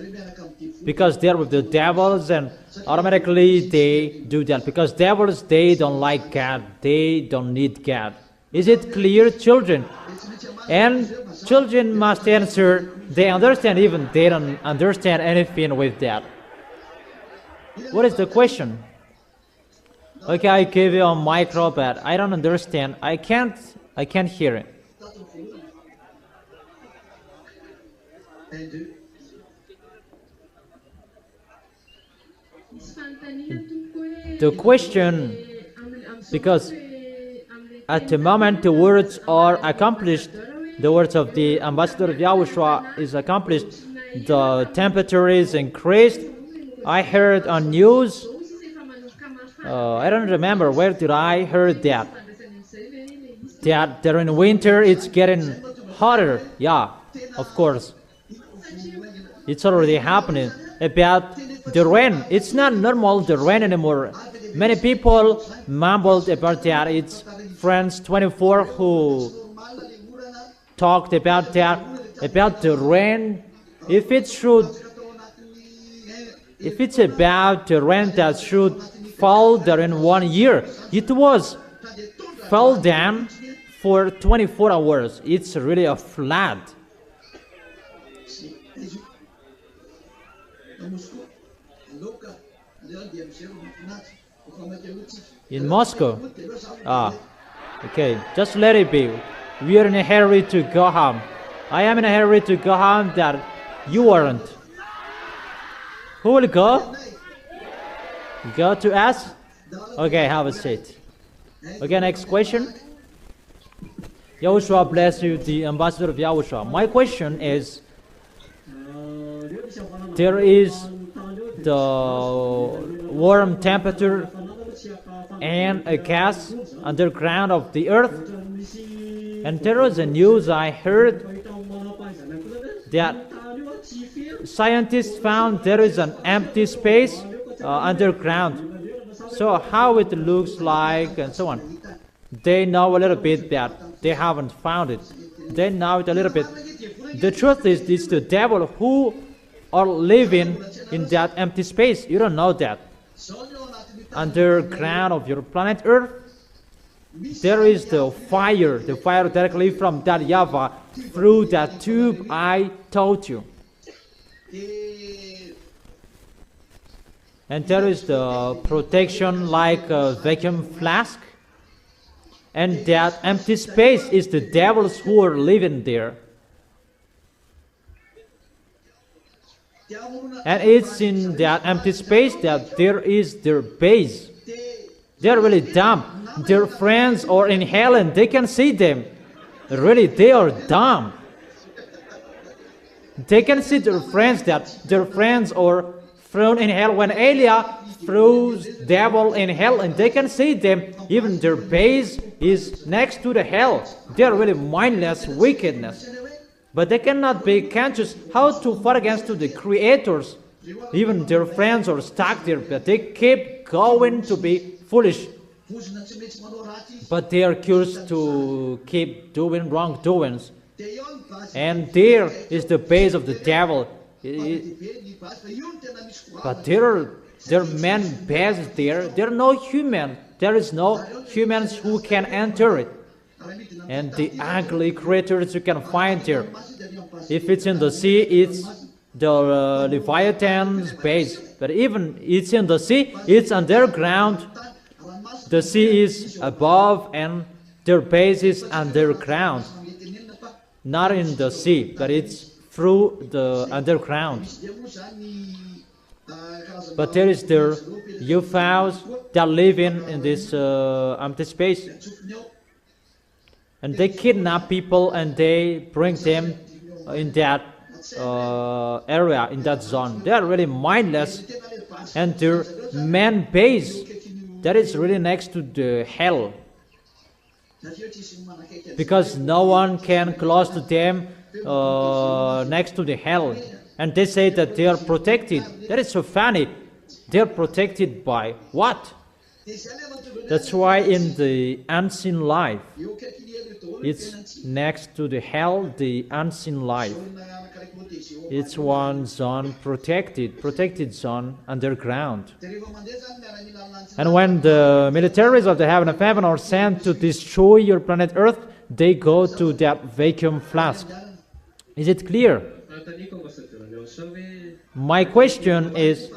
because they are with the devils, and automatically they do that, because devils, they don't like God, they don't need God. Is it clear, children? And children must answer. They understand, even they don't understand anything with that. What is the question? Okay, I gave you a micro, but I don't understand. I can't hear it. The question, because at the moment the words are accomplished, the words of the ambassador of YAHOSHUAH is accomplished, the temperature is increased. I heard on news, I don't remember where did I heard that during winter it's getting hotter. Yeah, of course. It's already happening. About the rain, it's not normal, the rain anymore. Many people mumbled about that. It's France 24 who talked about that, about the rain. If it's about the rain that should fall during 1 year, it was fell down for 24 hours. It's really a flood. In Moscow? Okay, just let it be. We are in a hurry to go home. I am in a hurry to go home, that you aren't. Who will go? Go to us? Okay, have a seat. Okay, next question. YAHOSHUAH bless you, the ambassador of YAHOSHUAH. My question is, there is the warm temperature and a gas underground of the earth, and there was a news I heard that scientists found there is an empty space underground. So how it looks like and so on. They know a little bit that they haven't found it. They know it a little bit. The truth is, it's the devil who are living in that empty space. You don't know that. Underground of your planet Earth, there is the fire directly from that YAHVAH through that tube I told you. And there is the protection like a vacuum flask. And that empty space is the devils who are living there. And it's in that empty space that there is their base. They're really dumb. Their friends are in hell and they can see them. Really, they are dumb. They can see their friends, that their friends are thrown in hell. When Elia throws devil in hell, and they can see them, even their base is next to the hell. They are really mindless wickedness. But they cannot be conscious how to fight against the creators. Even their friends are stuck there, but they keep going to be foolish. But they are cursed to keep doing wrongdoings. And there is the base of the devil. But there are man bases there. There are no human. There is no humans who can enter it. And the ugly creatures you can find there. If it's in the sea, it's the Leviathan's base. But even it's in the sea, it's underground. The sea is above and their base is underground. Not in the sea, but it's through the underground. But there is their YAHVAHs that live in this empty space. And they kidnap people and they bring them in that area, in that zone. They are really mindless. And their man base, that is really next to the hell. Because no one can close to them next to the hell. And they say that they are protected. That is so funny. They are protected by what? That's why in the unseen life, it's next to the hell, the unseen life. It's one zone protected zone underground. And when the militaries of the heaven of heaven are sent to destroy your planet Earth, they go to that vacuum flask. Is it clear? My question is,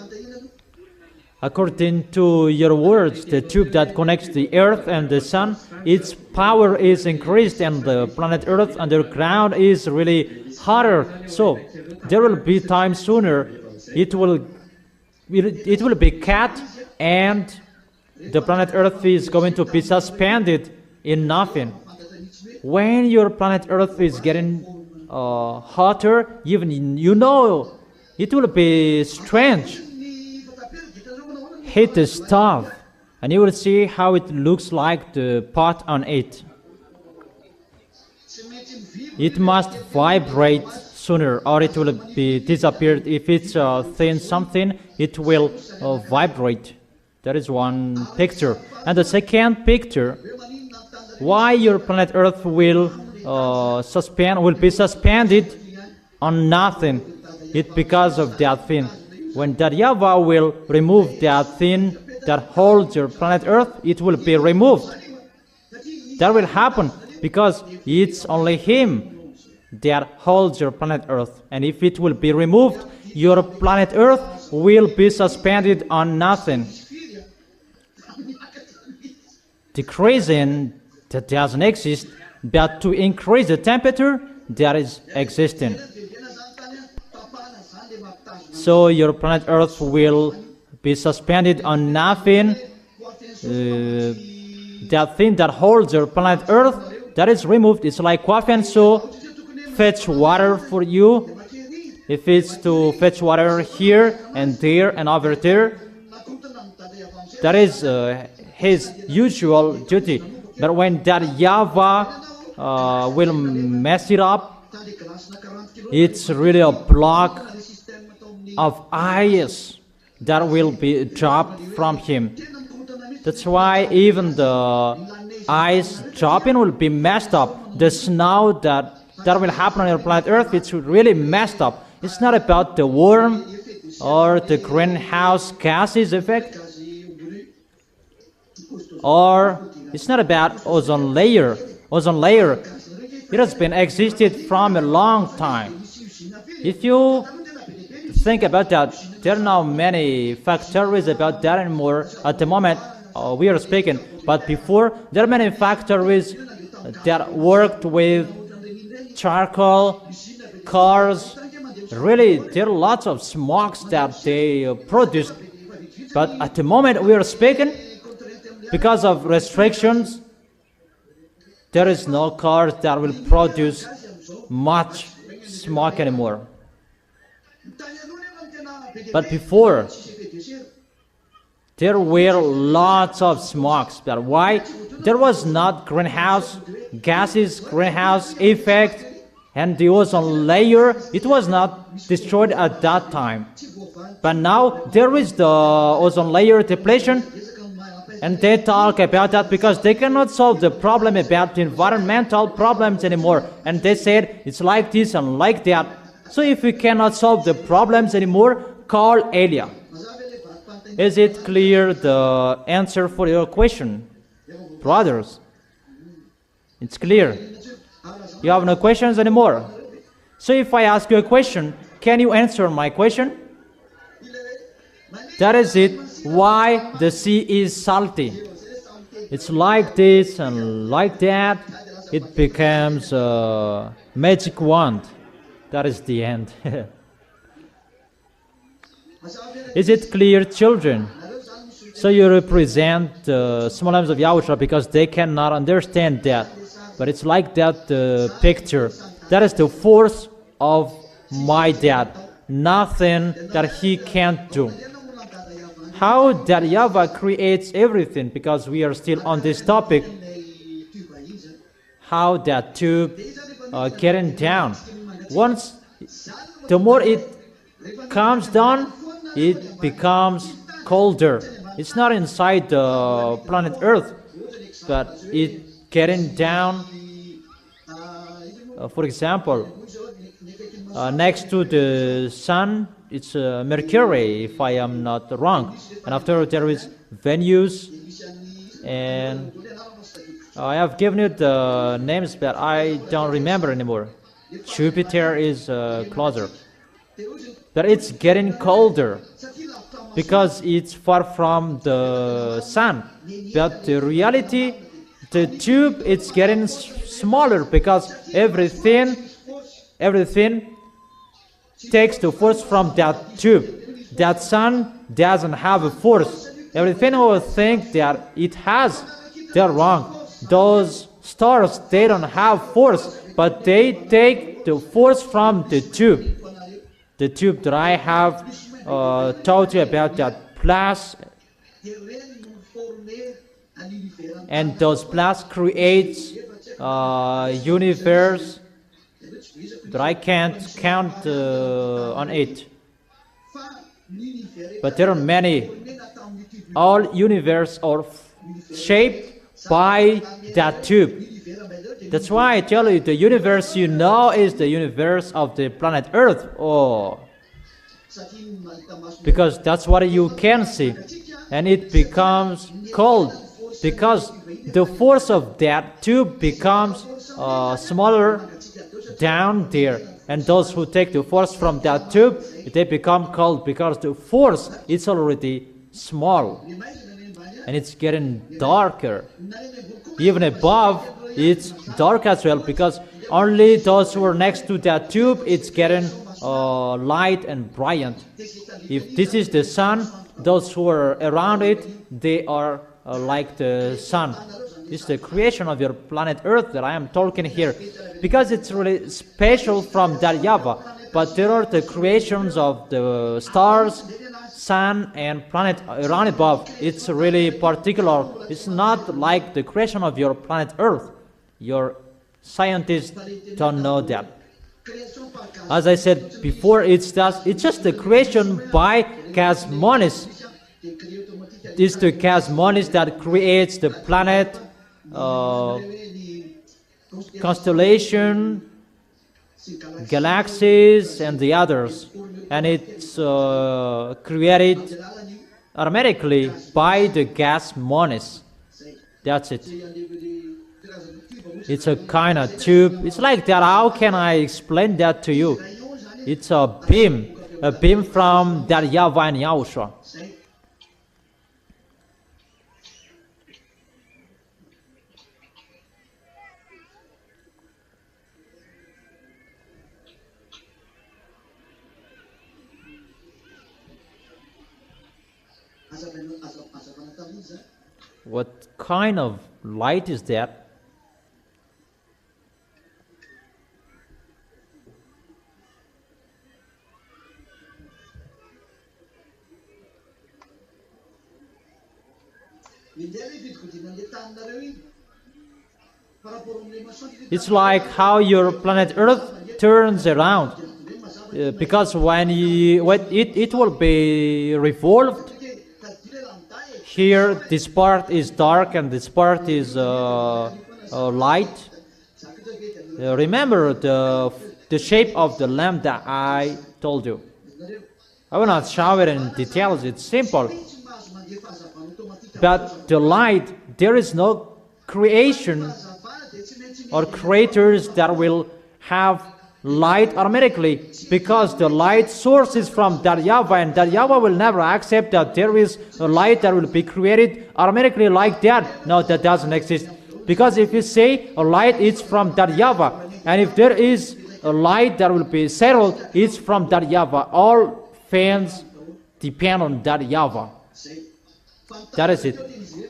according to your words, the tube that connects the earth and the sun, its power is increased and the planet Earth underground is really hotter. So there will be time sooner it will be cut and the planet Earth is going to be suspended in nothing. When your planet Earth is getting hotter, even you know it will be strange. Hit the stove and you will see how it looks like the pot on it. It must vibrate sooner or it will be disappeared. If it's thin something, it will vibrate. That is one picture. And the second picture, why your planet Earth will be suspended on nothing. It's because of that thing. When that YAHVAH will remove that thing that holds your planet Earth, it will be removed. That will happen because it's only Him that holds your planet Earth. And if it will be removed, your planet Earth will be suspended on nothing. Decreasing that doesn't exist, but to increase the temperature that is existing. So your planet Earth will be suspended on nothing. That thing that holds your planet Earth, that is removed. It's like coffin, so fetch water for you. If it's to fetch water here and there and over there, that is his usual duty. But when that YAHVAH will mess it up, it's really a block of ice that will be dropped from him. That's why even the ice dropping will be messed up. The snow that will happen on your planet Earth, it's really messed up. It's not about the worm or the greenhouse gases effect, or it's not about ozone layer. Ozone layer, it has been existed from a long time. If you think about that, there are now many factories about that anymore. At the moment we are speaking, but before there are many factories that worked with charcoal, cars. Really, there are lots of smokes that they produce. But at the moment we are speaking, because of restrictions, there is no cars that will produce much smoke anymore. But before, there were lots of smokes. But why? There was not greenhouse gases, greenhouse effect, and the ozone layer. It was not destroyed at that time. But now there is the ozone layer depletion. And they talk about that because they cannot solve the problem about the environmental problems anymore. And they said it's like this and like that. So if we cannot solve the problems anymore, call Elia. Is it clear the answer for your question? Brothers, it's clear. You have no questions anymore. So if I ask you a question, can you answer my question? That is it. Why the sea is salty? It's like this and like that. It becomes a magic wand. That is the end. Is it clear, children? So you represent the small arms of Yahushua because they cannot understand that. But it's like that picture. That is the force of my dad. Nothing that he can't do. How that YAHVAH creates everything, because we are still on this topic. How that tube getting down. Once, the more it comes down, it becomes colder. It's not inside the planet Earth, but it getting down. For example, next to the sun, it's Mercury, if I am not wrong. And after there is Venus, and I have given you the names, but I don't remember anymore. Jupiter is closer. But it's getting colder because it's far from the sun. But the reality, the tube, it's getting smaller because everything takes the force from that tube. That sun doesn't have a force. Everything will think that it has. They're wrong. Those stars, they don't have force, but they take the force from the tube. The tube that I have taught you about, that plus, and those plus creates universe that I can't count on it. But there are many. All universe are shaped by that tube. That's why I tell you, the universe you know is the universe of the planet Earth. Oh, because that's what you can see. And it becomes cold because the force of that tube becomes smaller down there. And those who take the force from that tube, they become cold because the force is already small. And it's getting darker. Even above, it's dark as well, because only those who are next to that tube, it's getting light and brilliant. If this is the sun, those who are around it, they are like the sun. It's the creation of your planet Earth that I am talking here, because it's really special from that YAHVAH. But there are the creations of the stars, sun and planet around above. It's really particular. It's not like the creation of your planet Earth. Your scientists don't know that. As I said before, it's just the creation by Cosmonis. It's the Cosmonis that creates the planet, constellation, galaxies, and the others. And it's created automatically by the Cosmonis. That's it. It's a kind of tube. It's like that. How can I explain that to you? It's a beam from that YAHVAH and YAHOSHUAH. What kind of light is that? It's like how your planet Earth turns around, because when it will be revolved, here this part is dark and this part is light. Remember the shape of the lamp that I told you. I will not show it in details, it's simple. But the light, there is no creation or creators that will have light automatically, because the light source is from that YAHVAH, and that YAHVAH will never accept that there is a light that will be created automatically like that. No, that doesn't exist. Because if you say a light is from that YAHVAH, and if there is a light that will be settled, it's from that YAHVAH. All fans depend on that YAHVAH. That is it.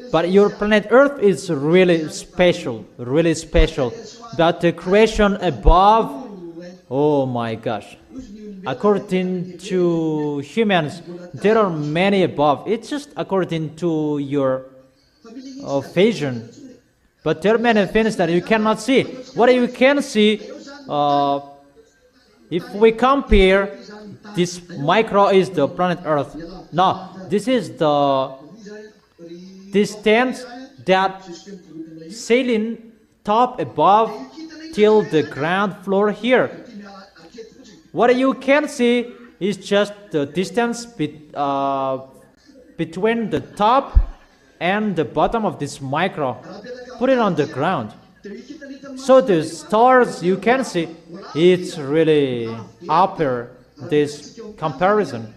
But your planet Earth is really special, really special. But the creation above, oh my gosh. According to humans, there are many above. It's just according to your vision. But there are many things that you cannot see. What you can see, if we compare, this micro is the planet Earth. Now, this is the distance that sailing top above till the ground floor here. What you can see is just the distance between the top and the bottom of this micro. Put it on the ground. So the stars you can see, it's really upper this comparison.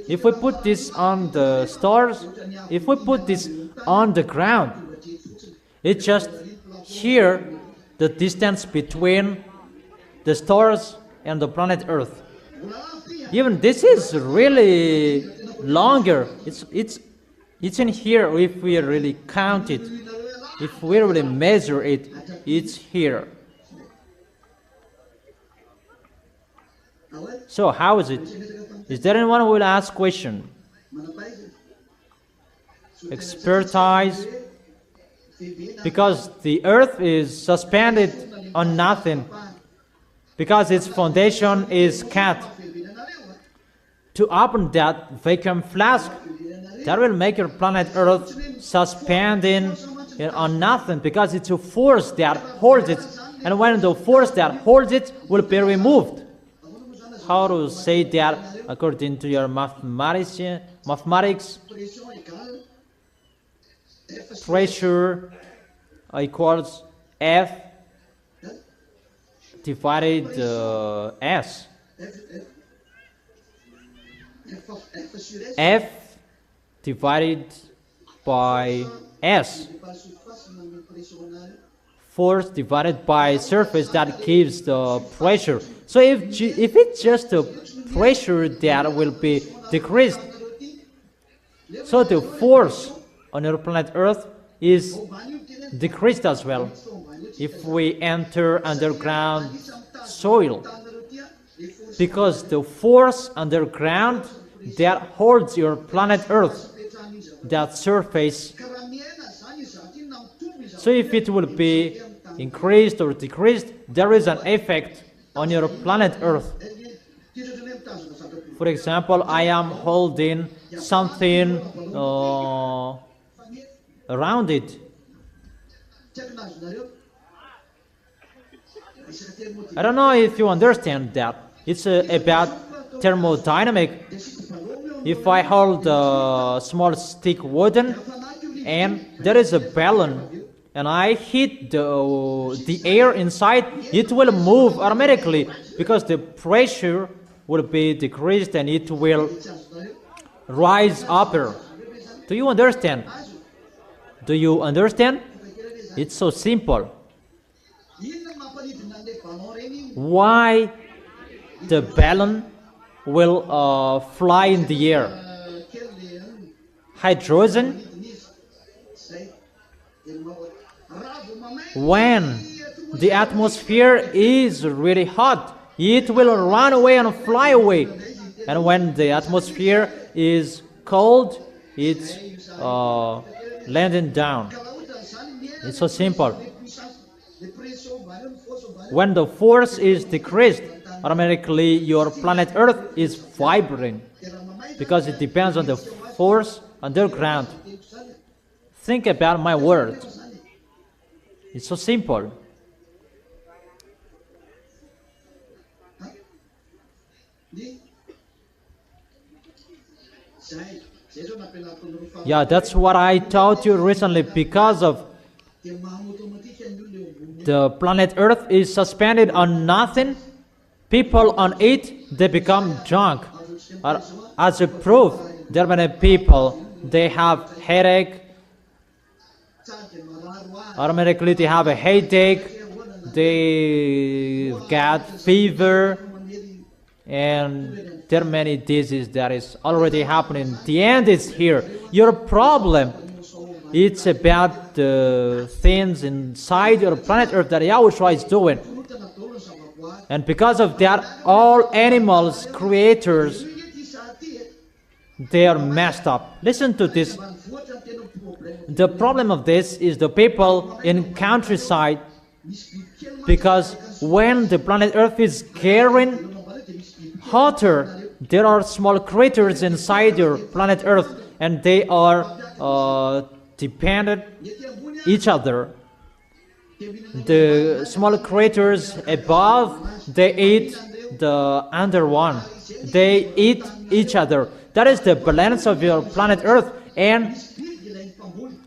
If we put this on the stars, if we put this on the ground, it's just here the distance between the stars and the planet Earth. Even this is really longer. It's in here. If we really count it, if we really measure it, it's here. So how is it? Is there anyone who will ask question? Expertise. Because the earth is suspended on nothing. Because its foundation is cut. To open that vacuum flask, that will make your planet Earth suspending on nothing, because it's a force that holds it. And when the force that holds it will be removed. How to say that according to your mathematics? Pressure equals F divided S. F divided by S. Force divided by surface, that gives the pressure. So if it's just the pressure that will be decreased, so the force on your planet Earth is decreased as well. If we enter underground soil, because the force underground that holds your planet Earth, that surface, so if it will be increased or decreased, there is an effect on your planet Earth. For example, I am holding something around it. I don't know if you understand that. It's about thermodynamic. If I hold a small stick wooden and there is a balloon and I hit the air inside, it will move automatically because the pressure will be decreased and it will rise upper. Do you understand? Do you understand? It's so simple. Why the balloon will fly in the air? Hydrogen. When the atmosphere is really hot, it will run away and fly away. And when the atmosphere is cold, it's landing down. It's so simple. When the force is decreased, automatically your planet Earth is vibrating, because it depends on the force underground. Think about my word. It's so simple. Yeah, that's what I taught you recently. Because of the planet Earth is suspended on nothing, people on it, they become drunk. As a proof, there are many people, they have headache, automatically they have a headache, they get fever, and there are many diseases that is already happening. The end is here. Your problem, it's about the things inside your planet Earth that YAHOSHUAH is doing. And because of that, all animals, creators, they are messed up. Listen to this. The problem of this is the people in countryside, because when the planet Earth is getting hotter, there are small creatures inside your planet Earth, and they are dependent each other. The small creatures above, they eat the under one. They eat each other. That is the balance of your planet Earth. And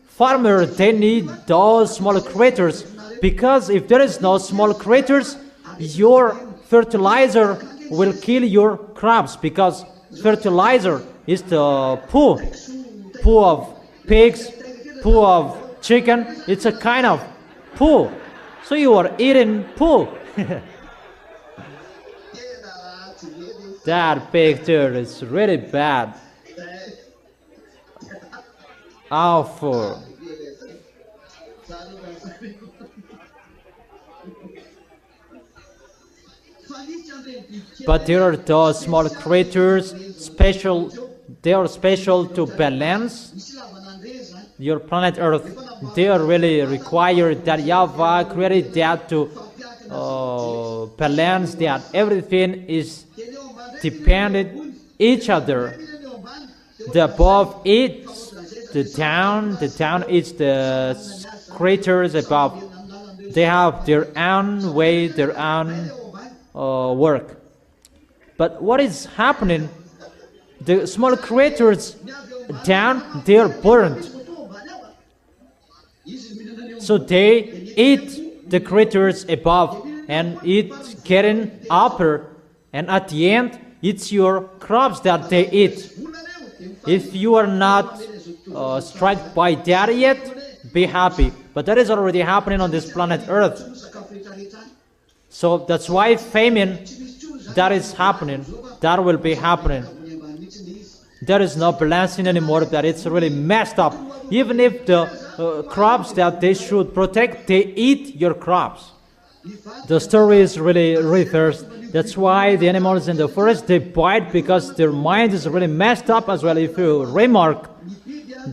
farmers, they need those small creatures, because if there is no small creatures, your fertilizer will kill your crops, because fertilizer is the poo of pigs, poo of chicken. It's a kind of poo. So you are eating poo. That picture is really bad. Awful. But there are those small creatures, they are special to balance your planet Earth. They are really required that YAHVAH created that to balance that. Everything is dependent each other. The above eats the down eats the creatures above. They have their own way, their own work. But what is happening? The small creatures down, they are burned. So they eat the creatures above, and it's getting upper, and at the end, it's your crops that they eat. If you are not struck by that yet, be happy. But that is already happening on this planet Earth. So that's why famine, that is happening. That will be happening. There is no balancing anymore. That it's really messed up. Even if the crops that they should protect, they eat your crops. The story is really reversed. That's why the animals in the forest, they bite, because their mind is really messed up as well. If you remark,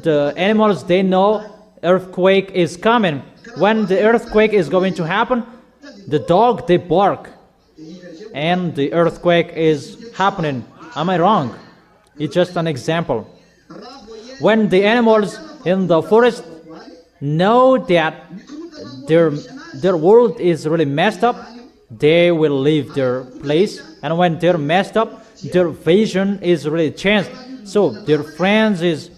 the animals, they know earthquake is coming. When the earthquake is going to happen, the dog, they bark, and the earthquake is happening. Am I wrong? It's just an example. When the animals in the forest know that their world is really messed up, they will leave their place. And when they're messed up, their vision is really changed. So their friends is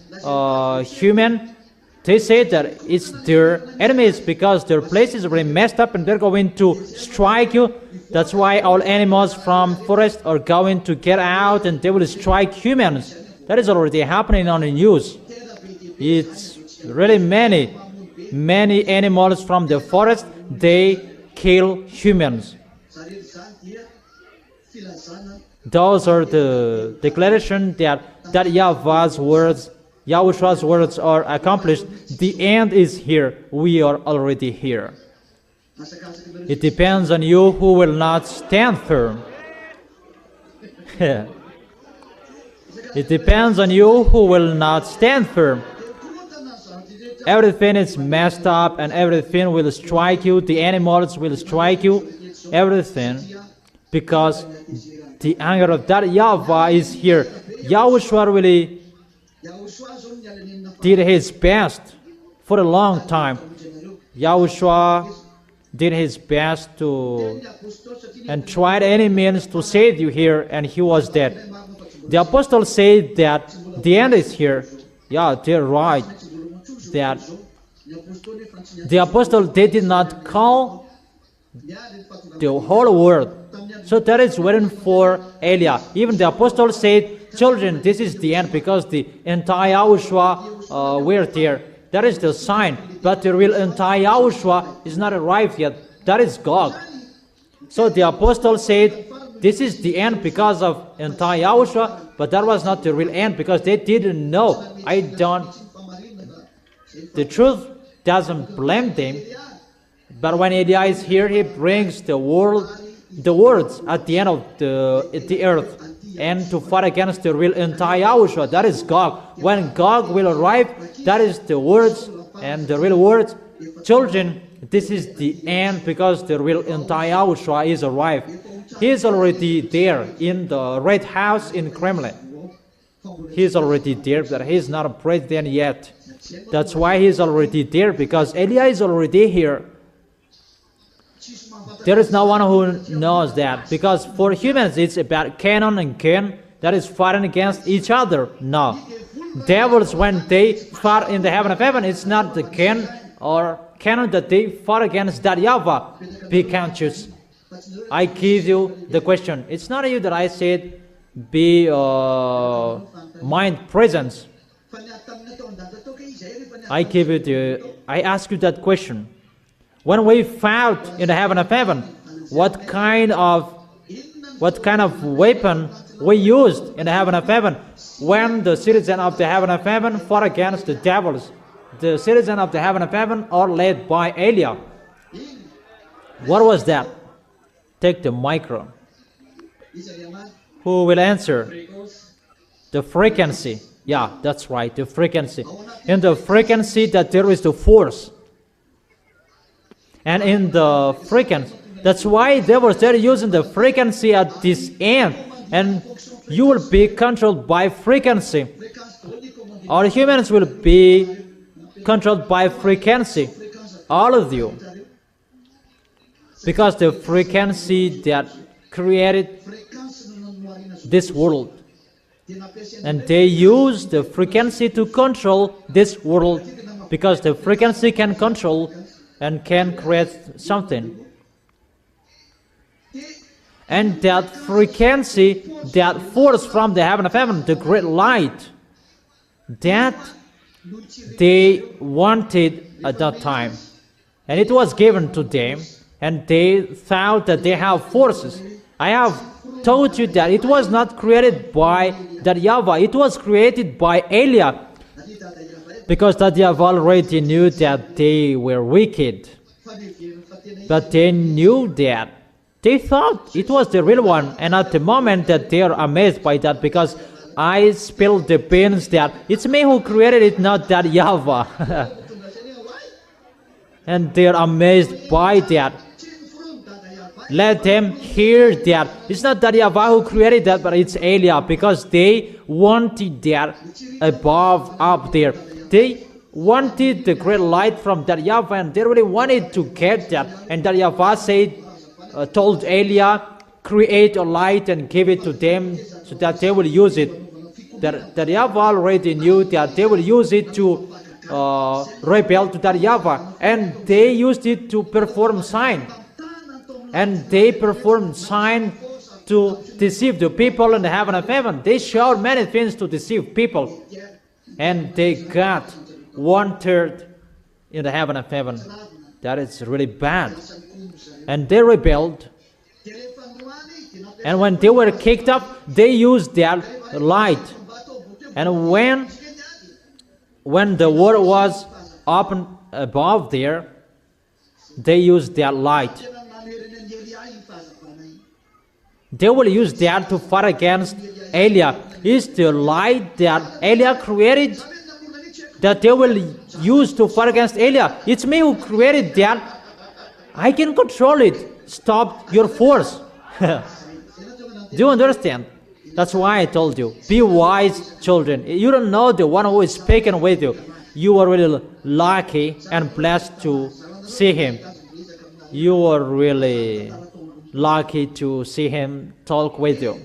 human. They say that it's their enemies, because their place is really messed up and they're going to strike you. That's why all animals from forest are going to get out and they will strike humans. That is already happening on the news. It's really many animals from the forest, they kill humans. Those are the declaration that YAHVAH's words, YAHOSHUAH's words are accomplished. The end is here. We are already here. It depends on you who will not stand firm. It depends on you who will not stand firm. Everything is messed up and everything will strike you. The animals will strike you. Everything. Because the anger of that YAHVAH is here. YAHOSHUAH really did his best for a long time. Yahushua did his best to and tried any means to save you here, and he was dead. The apostles said that the end is here. Yeah, they're right. That the apostles, they did not call the whole world. So that is written for Elia. Even the apostles said, children, this is the end, because the entire YAHOSHUAH we're there. That is the sign. But the real entire YAHOSHUAH is not arrived yet. That is God. So the apostles said, this is the end because of entire YAHOSHUAH, but that was not the real end, because they didn't know. The truth doesn't blame them. But when Elia is here, he brings the words at the end of the earth, and to fight against the real entire YAHOSHUAH. That is God. When God will arrive, that is the words and the real words. Children, this is the end, because the real entire YAHOSHUAH is arrived. He is already there in the Red House in Kremlin. He is already there, but he is not a president yet. That's why he is already there, because Elia is already here. There is no one who knows that, because for humans it's about Canon and Cain that is fighting against each other. No. Devils, when they fight in the heaven of heaven, it's not the Cain or Canon that they fought against that YAHVAH. Be conscious. I give you the question. It's not you that I said be mind presence. I ask you that question. When we fought in the heaven of heaven, what kind of weapon we used in the heaven of heaven? When the citizens of the heaven of heaven fought against the devils, the citizens of the heaven of heaven are led by Elia. What was that? Take the micro. Who will answer? The frequency. Yeah, that's right, the frequency. In the frequency that there is the force. And in the frequency, that's why they were using the frequency at this end. And you will be controlled by frequency. Our humans will be controlled by frequency. All of you. Because the frequency that created this world. And they use the frequency to control this world. Because the frequency can control and can create something. And that frequency, that force from the heaven of heaven, the great light, that they wanted at that time. And it was given to them, and they thought that they have forces. I have told you that it was not created by that YAHVAH, it was created by Elia. Because that YAHVAH already knew that they were wicked. But they knew that. They thought it was the real one. And at the moment that they are amazed by that, because I spilled the beans that it's me who created it, not that YAHVAH. And they are amazed by that. Let them hear that. It's not that YAHVAH who created that, but it's Elia, because they wanted that above, up there. They wanted the great light from that YAHVAH, and they really wanted to get that. And that YAHVAH said, told Elia, create a light and give it to them so that they will use it. That YAHVAH already knew that they will use it to rebel to that YAHVAH. And they used it to perform sign. And they performed sign to deceive the people in the heaven of heaven. They showed many things to deceive people. And they got 1/3 in the heaven of heaven. That is really bad. And they rebelled. And when they were kicked up, they used their light. And when the world was open above there, they used their light. They will use that to fight against Elia. Is the light that Elia created that they will use to fight against Elia? It's me who created that. I can control it. Stop your force. Do you understand? That's why I told you. Be wise, children. You don't know the one who is speaking with you. you are really lucky and blessed to see him. You are really lucky to see him talk with you.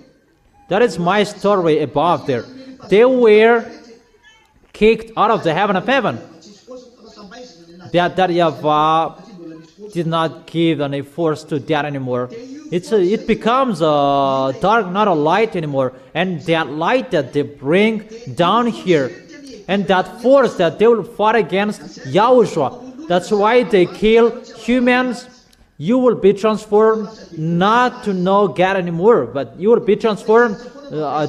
That is my story above there. They were kicked out of the heaven of heaven. That YAHVAH did not give any force to that anymore. It becomes a dark, not a light anymore. And that light that they bring down here, and that force that they will fight against YAHOSHUAH. That's why they kill humans. You will be transformed not to know God anymore, but you will be transformed.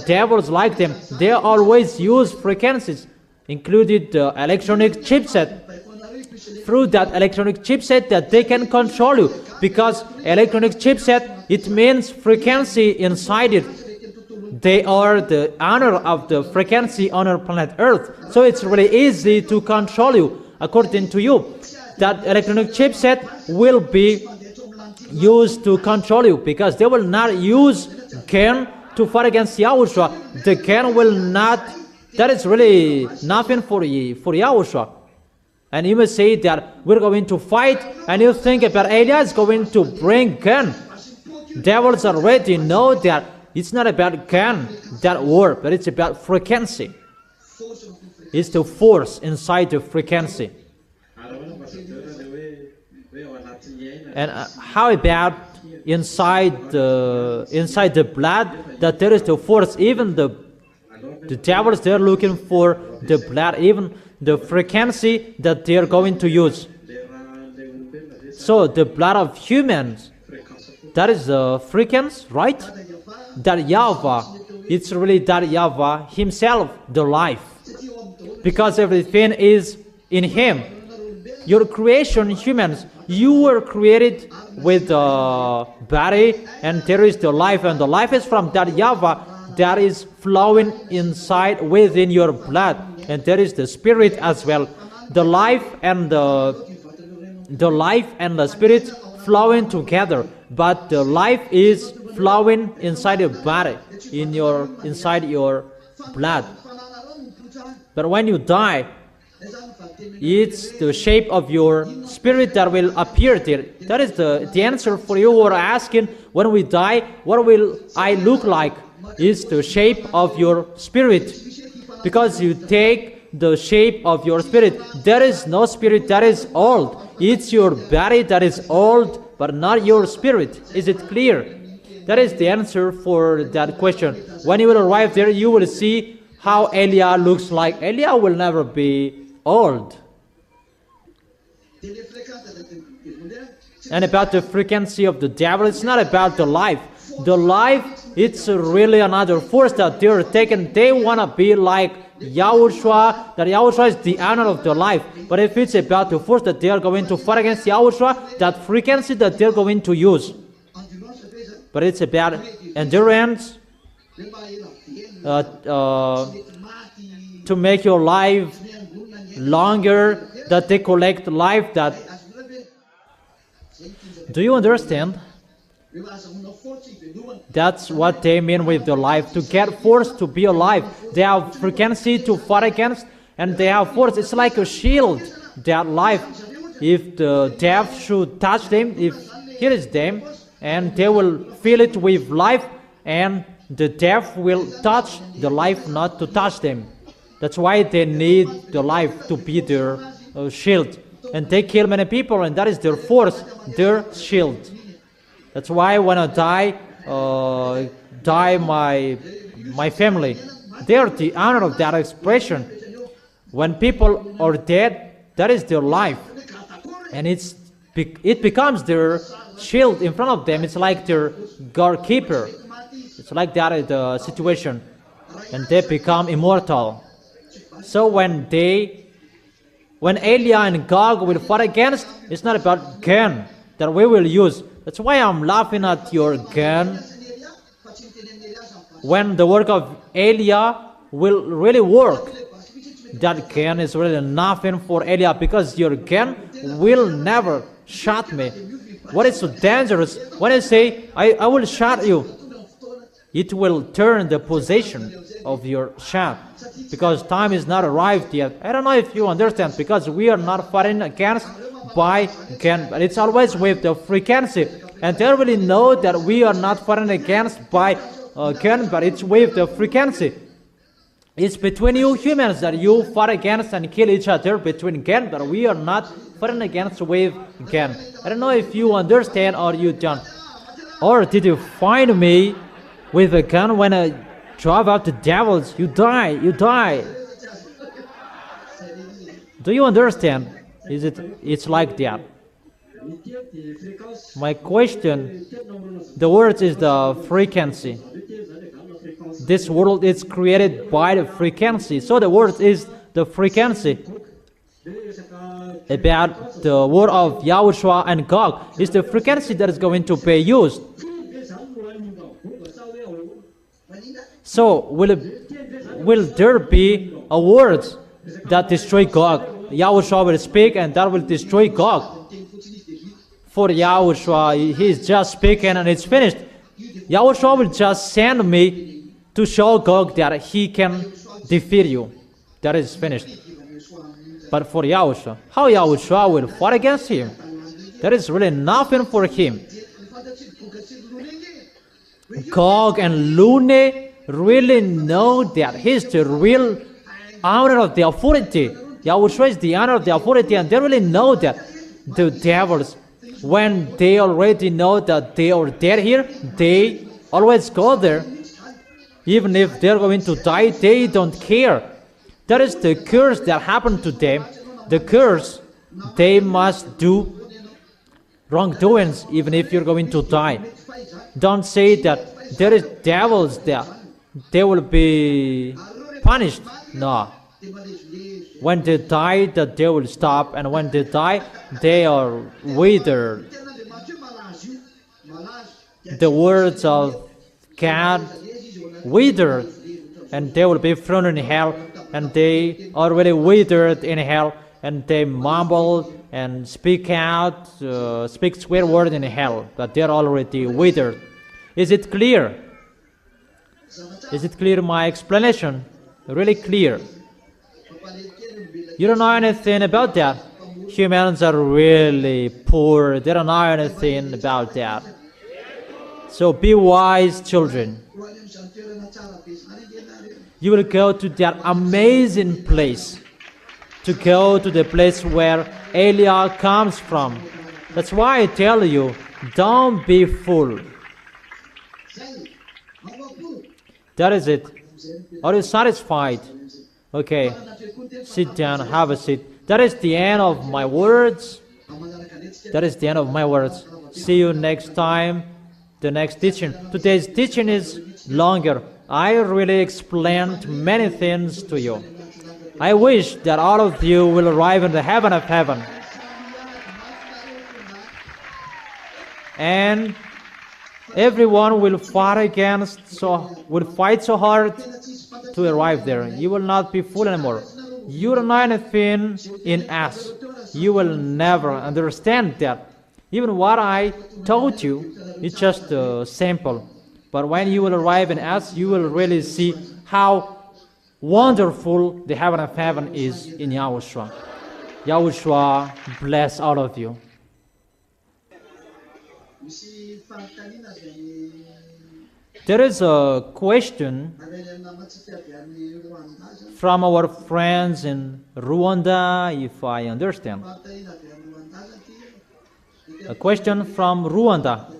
Devils like them, they always use frequencies, included the electronic chipset. Through that electronic chipset that they can control you, because electronic chipset, it means frequency inside it. They are the owner of the frequency on our planet Earth, so it's really easy to control you according to you. That electronic chipset will be used to control you, because they will not use gun to fight against YAHOSHUAH. The gun will not, that is really nothing for YAHOSHUAH. And you may say that we're going to fight, and you think about Eliah is going to bring gun. Devils already know that it's not about gun, that war, but it's about frequency. It's the force inside the frequency. And how about inside the blood, that there is the force? Even the devils, they're looking for the blood, even the frequency that they're going to use. So the blood of humans, that is the frequency, right? That YAHVAH, it's really that YAHVAH himself, the life, because everything is in him. Your creation, humans, you were created with a body, and there is the life, and the life is from that YAHVAH that is flowing inside within your blood, and there is the spirit as well. The life and the spirit flowing together, but the life is flowing inside your body, inside your blood. But when you die, it's the shape of your spirit that will appear there. That is the answer for you who are asking, when we die, what will I look like? Is the shape of your spirit. Because you take the shape of your spirit. There is no spirit that is old. It's your body that is old, but not your spirit. Is it clear? That is the answer for that question. When you will arrive there, you will see how Eliah looks like. Eliah will never be old. And about the frequency of the devil, it's not about the life. The life, it's really another force that they're taking. They want to be like YAHOSHUAH, that YAHOSHUAH is the owner of the life. But if it's about the force that they are going to fight against YAHOSHUAH, that frequency that they're going to use. But it's about endurance, to make your life longer, that they collect life. That, do you understand? That's what they mean with the life, to get force to be alive. They have frequency to fight against, and they have force. It's like a shield, that life. If the death should touch them, if here is them, and they will feel it with life, and the death will touch the life not to touch them. That's why they need the life to be their shield. And they kill many people, and that is their force, their shield. That's why when I die my family, they are the honor of that expression. When people are dead, that is their life. And it becomes their shield in front of them. It's like their guard-keeper. It's like that is the situation. And they become immortal. So when Eliah and Gog will fight against, it's not about gun that we will use. That's why I'm laughing at your gun. When the work of Eliah will really work, that gun is really nothing for Eliah, because your gun will never shot me. What is so dangerous? When I say, I will shot you, it will turn the possession of your child, because time is not arrived yet. I don't know if you understand, because we are not fighting against by gun, but it's always with the frequency. And they really know that we are not fighting against by gun, but it's with the frequency. It's between you humans that you fight against and kill each other between gun, but we are not fighting against with gun. I don't know if you understand or you don't. Or did you find me with a gun when I drive out the devils? You die, you die. Do you understand? It's like that. My question, the word is the frequency. This world is created by the frequency. So the word is the frequency. About the word of YAHOSHUAH and Gog is the frequency that is going to be used. So will there be a word that destroy Gog? YAHOSHUAH will speak and that will destroy Gog. For YAHOSHUAH, he is just speaking and it's finished. YAHOSHUAH will just send me to show Gog that he can defeat you. That is finished. But for YAHOSHUAH, how YAHOSHUAH will fight against him? There is really nothing for him. Gog and Lune really know that he's the real owner of the authority. YAHOSHUAH is the owner of the authority, and they really know that. The devils, when they already know that they are dead here, they always go there. Even if they're going to die, they don't care. That is the curse that happened to them. The curse, they must do wrongdoings even if you're going to die. Don't say that there is devils there. They will be punished. No. When they die, that they will stop. And when they die, they are withered. The words of God withered. And they will be thrown in hell. And they already withered in hell. And they mumble and speak out, speak swear word in hell. But they're already withered. Is it clear? Is it clear, my explanation? Really clear. You don't know anything about that. Humans are really poor. They don't know anything about that. So be wise, children. You will go to that amazing place. To go to the place where Elia comes from. That's why I tell you, don't be fool. That is it. Are you satisfied? Okay. Sit down, have a seat. That is the end of my words. That is the end of my words. See you next time. The next teaching. Today's teaching is longer. I really explained many things to you. I wish that all of you will arrive in the heaven of heaven. And everyone will fight so hard to arrive there. You will not be fool anymore. You don't know anything in us. You will never understand that. Even what I told you, it's just simple. But when you will arrive in us, you will really see how wonderful the heaven of heaven is in YAHOSHUAH. YAHOSHUAH bless all of you. There is a question from our friends in Rwanda, if I understand. A question from Rwanda.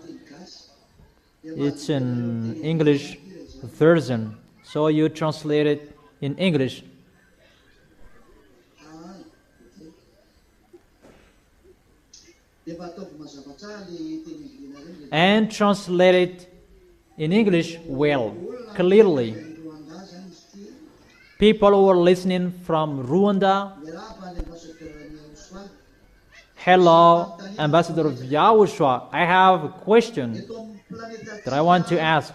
It's in English version, so you translate it in English. And translate it in English well, clearly. People who are listening from Rwanda, hello, Ambassador of YAHOSHUAH. I have a question that I want to ask.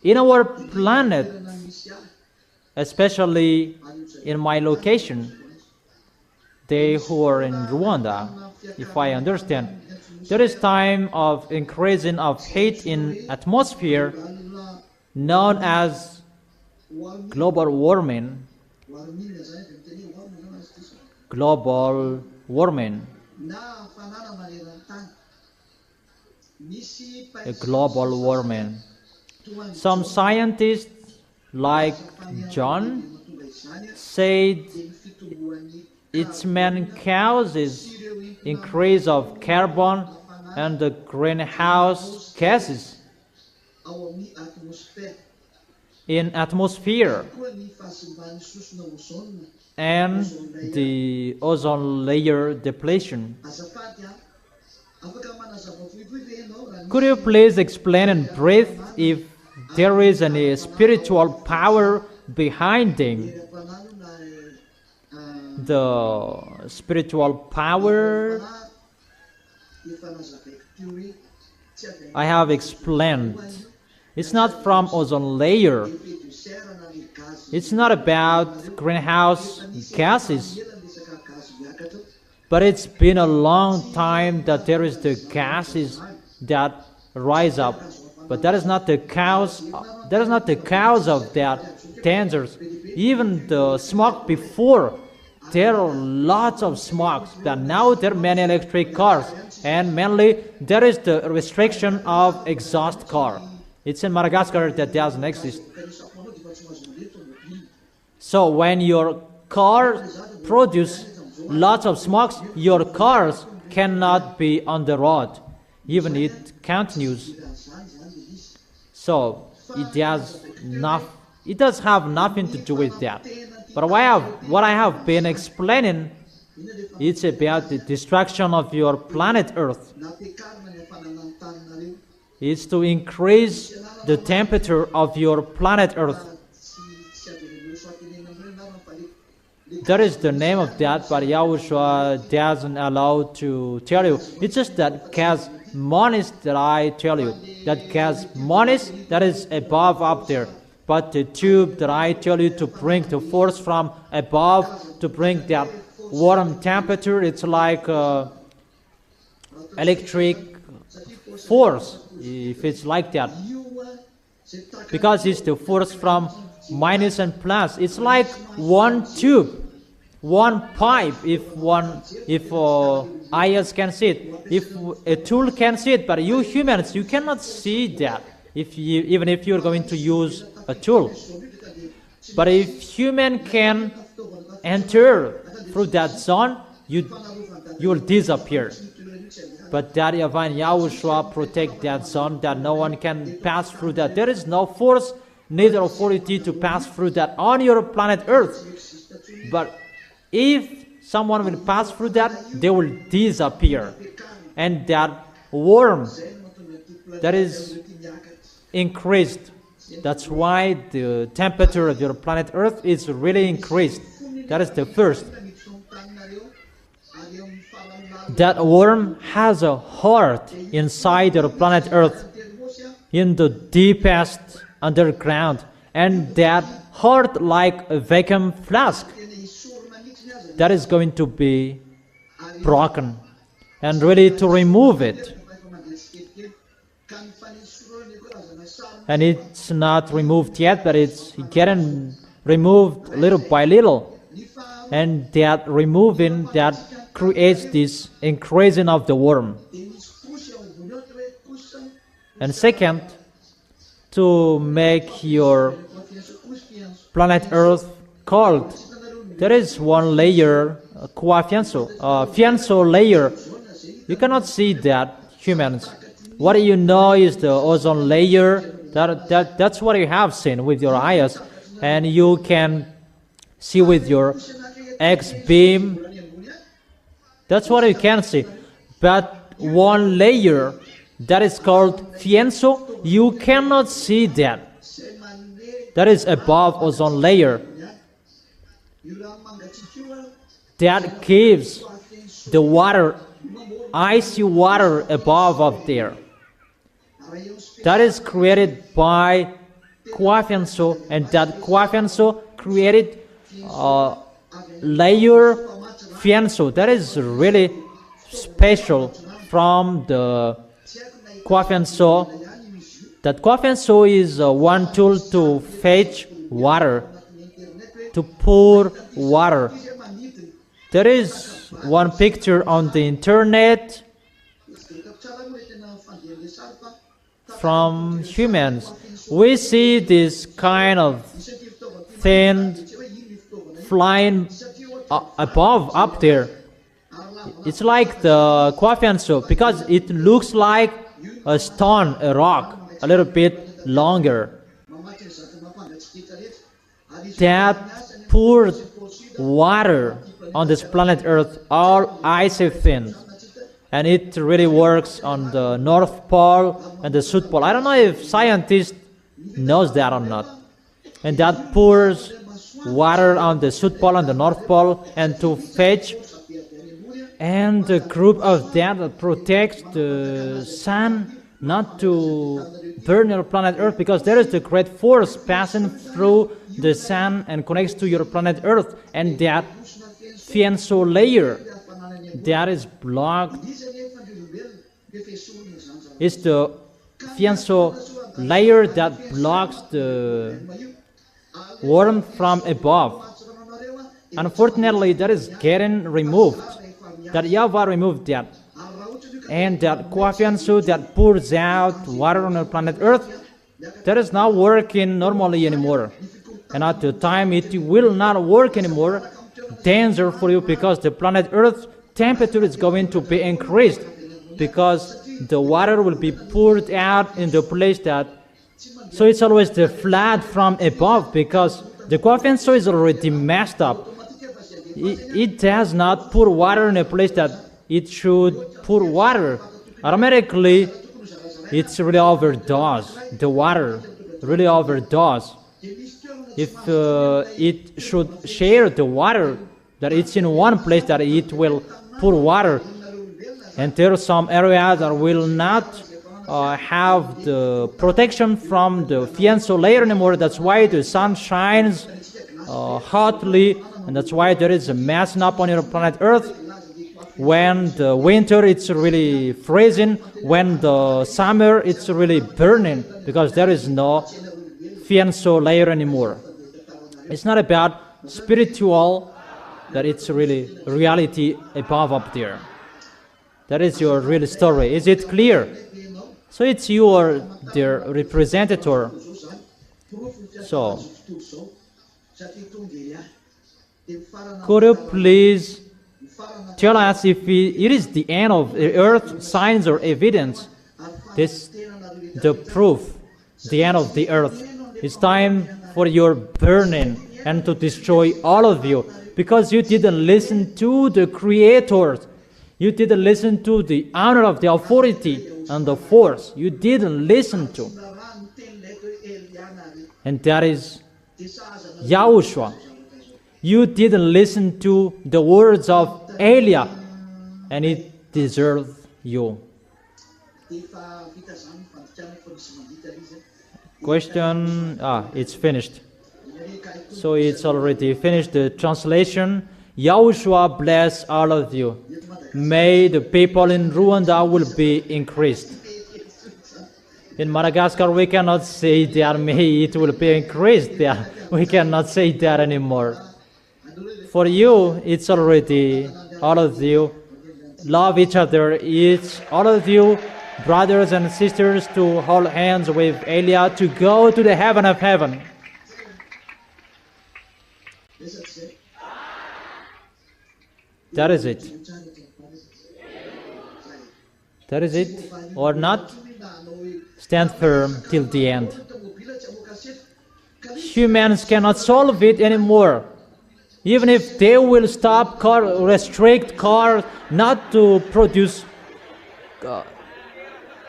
In our planet, especially in my location, they who are in Rwanda, if I understand, there is time of increasing of hate in atmosphere known as global warming. Global warming. A global warming. Some scientists like John said its main cause is increase of carbon and the greenhouse gases in atmosphere and the ozone layer depletion. Could you please explain in brief if there is any spiritual power behind them? The spiritual power I have explained. It's not from ozone layer. It's not about greenhouse gases. But it's been a long time that there is the gases that rise up. But that is not the cause. That is not the cause of that dangers. Even the smoke before, there are lots of smokes. But now there are many electric cars, and mainly there is the restriction of exhaust car. It's in Madagascar that doesn't exist. So when your car produces lots of smokes, your cars cannot be on the road, even it continues. So it does have nothing to do with that. But what I have been explaining, it's about the destruction of your planet Earth. It's to increase the temperature of your planet Earth. That is the name of that, but Yahushua doesn't allow to tell you. It's just that gas monis that I tell you. That gas monis that is above up there. But the tube that I tell you to bring the force from above to bring that warm temperature, it's like electric force, if it's like that. Because it's the force from minus and plus. It's like one tube. One pipe, if eyes can see it, if a tool can see it, but you humans, you cannot see that, even if you're going to use a tool. But if human can enter through that zone, you will disappear. But that divine Yahushua protect that zone, that no one can pass through that. There is no force, neither authority to pass through that on your planet Earth. But if someone will pass through that, they will disappear. And that worm that is increased. That's why the temperature of your planet Earth is really increased. That is the first. That worm has a heart inside your planet Earth, in the deepest underground. And that heart, like a vacuum flask, that is going to be broken, and ready to remove it. And it's not removed yet, but it's getting removed little by little. And that removing, that creates this increasing of the worm. And second, to make your planet Earth cold, there is one layer, fianso layer. You cannot see that, humans. What you know is the ozone layer. That's what you have seen with your eyes, and you can see with your X-beam. That's what you can see. But one layer that is called fianso, you cannot see that. That is above ozone layer. That gives the water, icy water above up there. That is created by fianso, and that fianso created layer fianso. That is really special from the fianso That Kwafenso is one tool to fetch water, to pour water. There is one picture on the internet from humans. We see this kind of thing flying above, up there. It's like the Kwafenso because it looks like a stone, a rock, a little bit longer. That poured water on this planet Earth, all icy things. And it really works on the North Pole and the South Pole. I don't know if scientists knows that or not. And that pours water on the South Pole and the North Pole and to fetch. And a group of that protects the sun not to burn your planet Earth, because there is the great force passing through the sun and connects to your planet Earth, and that Fianso layer that is blocked is the Fianso layer that blocks the warmth from above. Unfortunately, that is getting removed. That YAHVAH removed that. And that Kwafenso that pours out water on the planet Earth, that is not working normally anymore. And at the time it will not work anymore, danger for you, because the planet Earth temperature is going to be increased, because the water will be poured out in the place that, so it's always the flood from above, because the Kwafenso is already messed up. It does not pour water in a place that it should pour water. Automatically, it's really overdose. The water really overdose. If it should share the water, that it's in one place that it will pour water, and there are some areas that will not have the protection from the Fianso layer anymore. That's why the sun shines hotly, and that's why there is a messing up on your planet Earth. When the winter, it's really freezing. When the summer, it's really burning, because there is no Fianso layer anymore. It's not about spiritual, that it's really reality above up there. That is your real story. Is it clear? So it's your their representative. So could you please tell us if it is the end of the earth, signs or evidence? This the proof, the end of the earth. It's time for your burning and to destroy all of you, because you didn't listen to the Creator. You didn't listen to the honor of the authority and the force. You didn't listen to. And that is YAHOSHUAH. You didn't listen to the words of Elia, and it deserves you. Question, it's finished. So it's already finished, the translation. YAHOSHUAH bless all of you. May the people in Rwanda will be increased. In Madagascar, we cannot say that may it will be increased. Yeah, we cannot say that anymore. For you, it's already, all of you, love each other. It's all of you, brothers and sisters, to hold hands with Elia to go to the heaven of heaven. That is it. That is it, or not? Stand firm till the end. Humans cannot solve it anymore. Even if they will stop restrict cars not to produce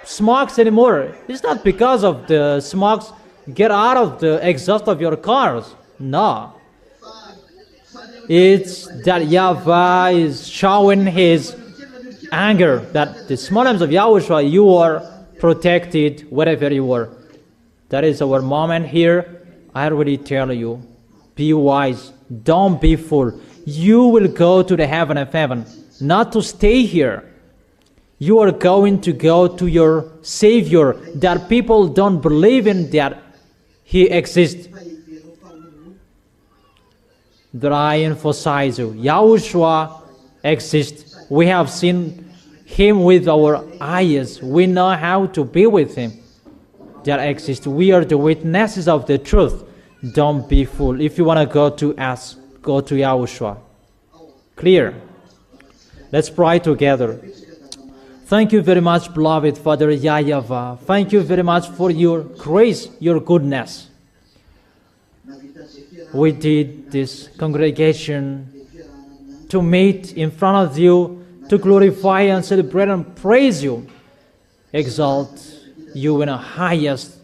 smokes anymore, it's not because of the smokes get out of the exhaust of your cars. No. It's that YAHVAH is showing his anger, that the small names of YAHOSHUAH, you are protected wherever you are. That is our moment here. I already tell you, be wise, don't be fool. You will go to the heaven of heaven, not to stay here. You are going to go to your Savior that people don't believe in that He exists. That I emphasize you, Yahushua exists. We have seen Him with our eyes. We know how to be with Him. That exists. We are the witnesses of the truth. Don't be fooled. If you want to go to us, go to Yahushua. Clear? Let's pray together. Thank you very much, beloved Father YAHVAH. Thank you very much for your grace, your goodness. We did this congregation to meet in front of you, to glorify and celebrate and praise you, exalt you in the highest,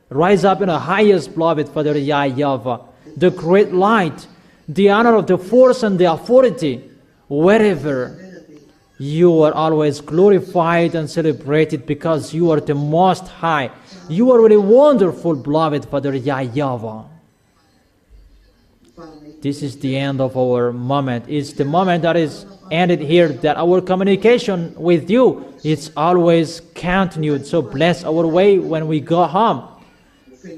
rise up in the highest, beloved Father YAHVAH, the great light, the honor of the force and the authority, wherever you are always glorified and celebrated because you are the Most High. You are really wonderful, beloved Father YAHVAH. This is the end of our moment. It's the moment that is ended here, that our communication with you is always continued. So bless our way when we go home,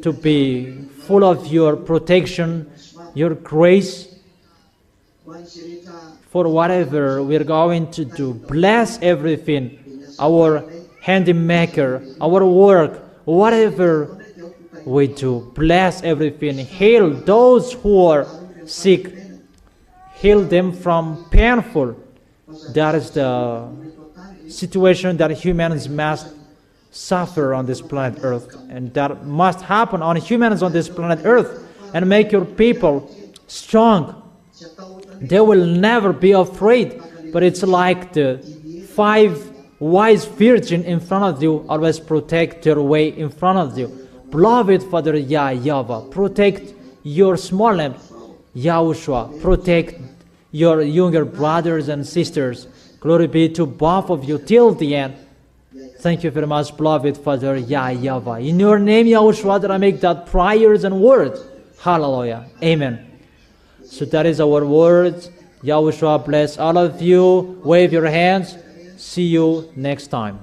to be full of your protection, your grace, for whatever we're going to do. Bless everything, our handymaker, our work, whatever we do. Bless everything. Heal those who are sick. Heal them from painful. That is the situation that humans must suffer on this planet Earth. And that must happen on humans on this planet Earth. And make your people strong. They will never be afraid. But it's like the 5 wise virgins in front of you always protect their way in front of you. Beloved Father YAHVAH, protect your small lamb, Yahushua. Protect your younger brothers and sisters. Glory be to both of you till the end. Thank you very much, beloved Father YAHVAH. In your name, Yahushua, that I make that prayers and words. Hallelujah. Amen. So that is our words. Yahushua bless all of you. Wave your hands. See you next time.